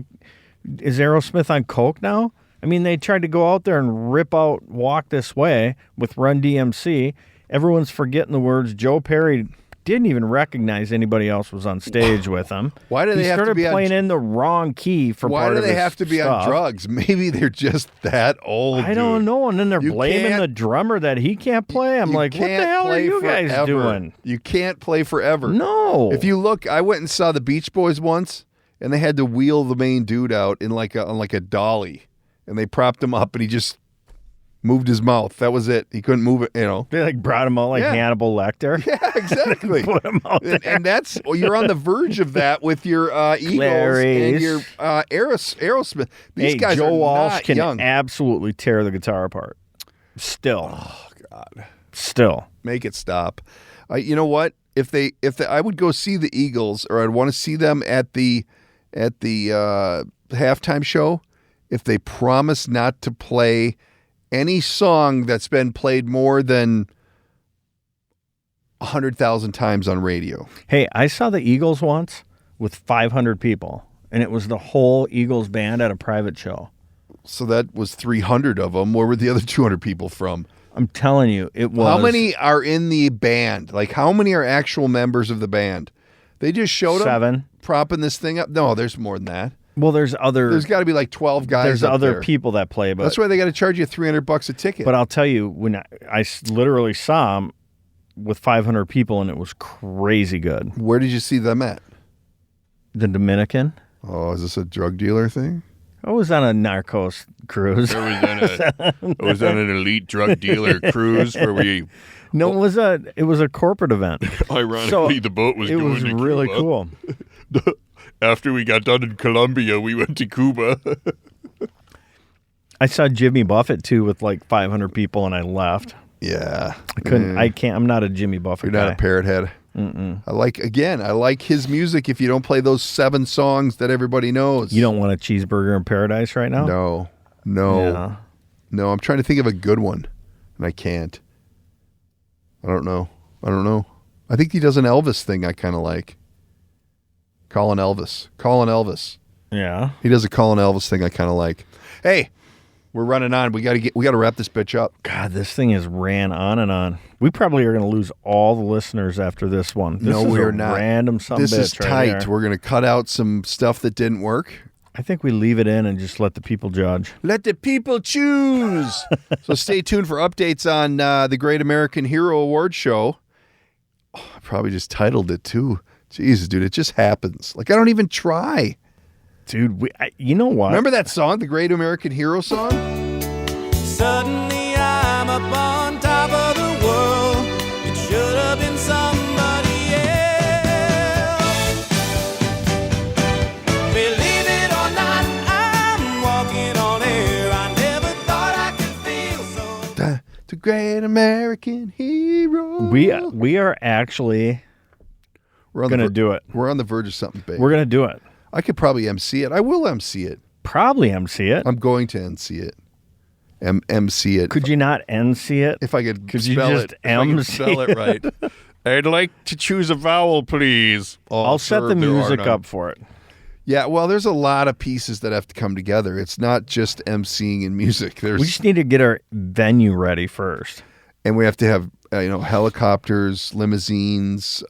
Speaker 3: is Aerosmith on coke now? I mean, they tried to go out there and rip out Walk This Way with Run DMC. Everyone's forgetting the words. Joe Perry didn't even recognize anybody else was on stage with him.
Speaker 2: Why do
Speaker 3: He
Speaker 2: they have to
Speaker 3: started
Speaker 2: be
Speaker 3: playing in the wrong key for
Speaker 2: Why
Speaker 3: part
Speaker 2: do
Speaker 3: of
Speaker 2: they
Speaker 3: his
Speaker 2: have to be on
Speaker 3: stuff.
Speaker 2: drugs? Maybe they're just that old.
Speaker 3: I don't know. And then they're
Speaker 2: You
Speaker 3: blaming
Speaker 2: can't-
Speaker 3: the drummer that he can't play. I'm
Speaker 2: You
Speaker 3: like, what the
Speaker 2: can't
Speaker 3: hell are
Speaker 2: play
Speaker 3: you guys
Speaker 2: forever.
Speaker 3: doing?
Speaker 2: You can't play forever.
Speaker 3: No.
Speaker 2: If you look, I went and saw the Beach Boys once, and they had to wheel the main dude out in on a dolly, and they propped him up, and he just moved his mouth. That was it. He couldn't move it.
Speaker 3: They like brought him out like
Speaker 2: Yeah.
Speaker 3: Hannibal Lecter.
Speaker 2: Yeah, exactly.
Speaker 3: Put him out there.
Speaker 2: And that's you're on the verge of that with your Eagles and your Aerosmith. These
Speaker 3: Hey,
Speaker 2: guys
Speaker 3: Joe
Speaker 2: are
Speaker 3: Walsh
Speaker 2: not
Speaker 3: can
Speaker 2: young.
Speaker 3: absolutely tear the guitar apart. Still.
Speaker 2: Oh God.
Speaker 3: Still.
Speaker 2: Make it stop. You know what? If they, I would go see the Eagles, or I'd want to see them at the halftime show. If they promise not to play any song that's been played more than 100,000 times on radio.
Speaker 3: Hey, I saw the Eagles once with 500 people, and it was the whole Eagles band at a private show.
Speaker 2: So that was 300 of them. Where were the other 200 people from?
Speaker 3: I'm telling you, it was.
Speaker 2: How many are in the band? Like, how many are actual members of the band? They just showed up
Speaker 3: 7.
Speaker 2: propping this thing up. No, there's more than that.
Speaker 3: Well, there's
Speaker 2: got to be like 12 guys.
Speaker 3: There's
Speaker 2: up
Speaker 3: other
Speaker 2: there.
Speaker 3: people that play, but
Speaker 2: That's why they got to charge you $300 a ticket.
Speaker 3: But I'll tell you, when I literally saw them with 500 people, and it was crazy good.
Speaker 2: Where did you see them at?
Speaker 3: The Dominican.
Speaker 2: Oh, is this a drug dealer thing?
Speaker 3: I was on a Narcos cruise.
Speaker 5: I was on an elite drug dealer cruise where we.
Speaker 3: No, it was a corporate event.
Speaker 5: Ironically, the boat was.
Speaker 3: It
Speaker 5: going
Speaker 3: was
Speaker 5: to
Speaker 3: really
Speaker 5: Cuba.
Speaker 3: cool.
Speaker 5: After we got done in Colombia, we went to Cuba.
Speaker 3: I saw Jimmy Buffett too with like 500 people, and I left.
Speaker 2: Yeah,
Speaker 3: I couldn't. I can't. I'm not a Jimmy Buffett
Speaker 2: You're
Speaker 3: guy.
Speaker 2: not a parrot head. I like his music. If you don't play those 7 songs that everybody knows,
Speaker 3: You don't want a cheeseburger in paradise right now?
Speaker 2: No. I'm trying to think of a good one, and I can't. I don't know. I think he does an Elvis thing I kind of like. Calling Elvis.
Speaker 3: Yeah.
Speaker 2: He does a Calling Elvis thing I kind of like. Hey, we're running on. We got to wrap this bitch up.
Speaker 3: God, this thing has ran on and on. We probably are going to lose all the listeners after this one. This is
Speaker 2: we're
Speaker 3: a
Speaker 2: not.
Speaker 3: Random some
Speaker 2: This
Speaker 3: bitch
Speaker 2: is
Speaker 3: right
Speaker 2: tight.
Speaker 3: here.
Speaker 2: We're going to cut out some stuff that didn't work.
Speaker 3: I think we leave it in and just let the people judge.
Speaker 2: Let the people choose. So stay tuned for updates on the Great American Hero Award Show. Oh, I probably just titled it too. Jesus, dude, it just happens. Like I don't even try.
Speaker 3: Dude, you know what?
Speaker 2: Remember that song, the Great American Hero song?
Speaker 4: Suddenly I'm up on top of the world. It should have been somebody else. Believe it or not, I'm walking on air. I never thought I could feel so.
Speaker 2: The Great American Hero.
Speaker 3: We are actually going to do it.
Speaker 2: We're on the verge of something big.
Speaker 3: We're going to do it.
Speaker 2: I could probably MC it. I will MC it.
Speaker 3: Probably MC it.
Speaker 2: I'm going to MC it. MC it.
Speaker 3: Could you not NC it?
Speaker 2: If I could
Speaker 3: you
Speaker 2: spell
Speaker 3: just
Speaker 2: it. If I could spell it right.
Speaker 5: I'd like to choose a vowel, please.
Speaker 3: I'll set the music up for it.
Speaker 2: Yeah, well, there's a lot of pieces that have to come together. It's not just MCing and music.
Speaker 3: We just need to get our venue ready first.
Speaker 2: And we have to have helicopters, limousines,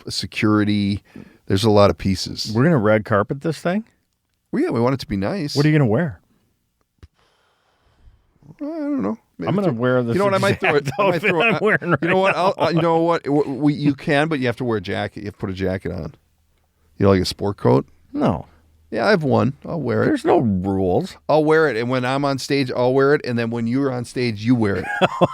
Speaker 2: security. There's a lot of pieces.
Speaker 3: We're going to red carpet this thing?
Speaker 2: Well, yeah, we want it to be nice.
Speaker 3: What are you going to wear?
Speaker 2: I don't know. Maybe
Speaker 3: I'm going to wear this.
Speaker 2: You know what? I might throw it.
Speaker 3: I'm wearing right
Speaker 2: you know what?
Speaker 3: now.
Speaker 2: You know what? You can, but you have to wear a jacket. You have to put a jacket on. Like a sport coat?
Speaker 3: No.
Speaker 2: Yeah, I have one. I'll wear it.
Speaker 3: There's no rules.
Speaker 2: I'll wear it. And when I'm on stage, I'll wear it. And then when you're on stage, you wear it.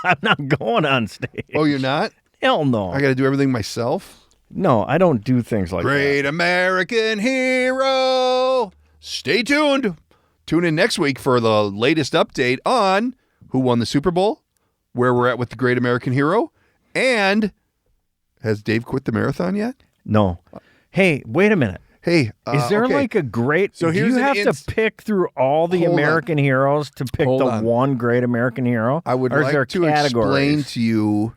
Speaker 3: I'm not going on stage.
Speaker 2: Oh, you're not?
Speaker 3: Hell no.
Speaker 2: I got to do everything myself?
Speaker 3: No, I don't do things like
Speaker 2: Great American Hero. Stay tuned. Tune in next week for the latest update on who won the Super Bowl, where we're at with the Great American Hero, and has Dave quit the marathon yet?
Speaker 3: No. Hey, wait a minute.
Speaker 2: Hey,
Speaker 3: is there
Speaker 2: okay.
Speaker 3: like a great...
Speaker 2: So
Speaker 3: do
Speaker 2: here's
Speaker 3: you have to pick through all the
Speaker 2: Hold
Speaker 3: American heroes to pick
Speaker 2: Hold
Speaker 3: the
Speaker 2: on.
Speaker 3: one great American hero?
Speaker 2: I would
Speaker 3: or is
Speaker 2: like
Speaker 3: there
Speaker 2: to
Speaker 3: categories?
Speaker 2: explain to you,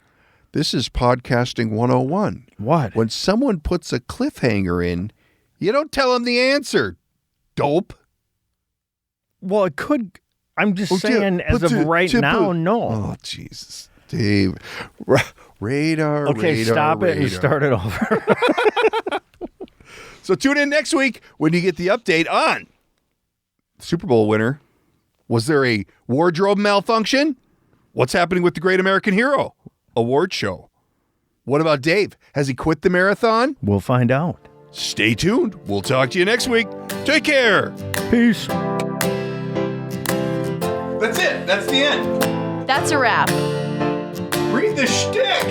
Speaker 2: this is podcasting 101.
Speaker 3: What?
Speaker 2: When someone puts a cliffhanger in, you don't tell them the answer, dope.
Speaker 3: Well, it could... I'm just saying, as of right now, no.
Speaker 2: Oh, Jesus. Dave. Radar,
Speaker 3: Okay,
Speaker 2: radar,
Speaker 3: stop it and
Speaker 2: radar.
Speaker 3: start it over.
Speaker 2: So tune in next week when you get the update on Super Bowl winner. Was there a wardrobe malfunction? What's happening with the Great American Hero Award Show? What about Dave? Has he quit the marathon?
Speaker 3: We'll find out.
Speaker 2: Stay tuned. We'll talk to you next week. Take care.
Speaker 3: Peace.
Speaker 2: That's it. That's the end.
Speaker 1: That's a wrap.
Speaker 2: Read the shtick.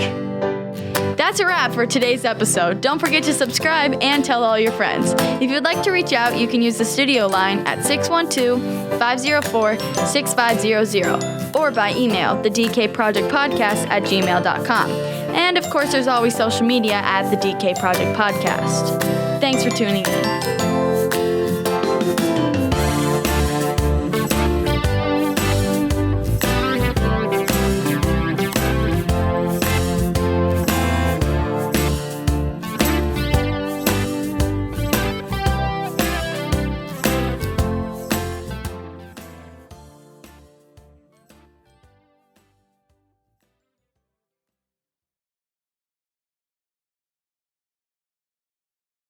Speaker 1: That's a wrap for today's episode. Don't forget to subscribe and tell all your friends. If you'd like to reach out, you can use the studio line at 612-504-6500 or by email, the DK Project Podcast at gmail.com. And of course, there's always social media at the DK Project Podcast. Thanks for tuning in.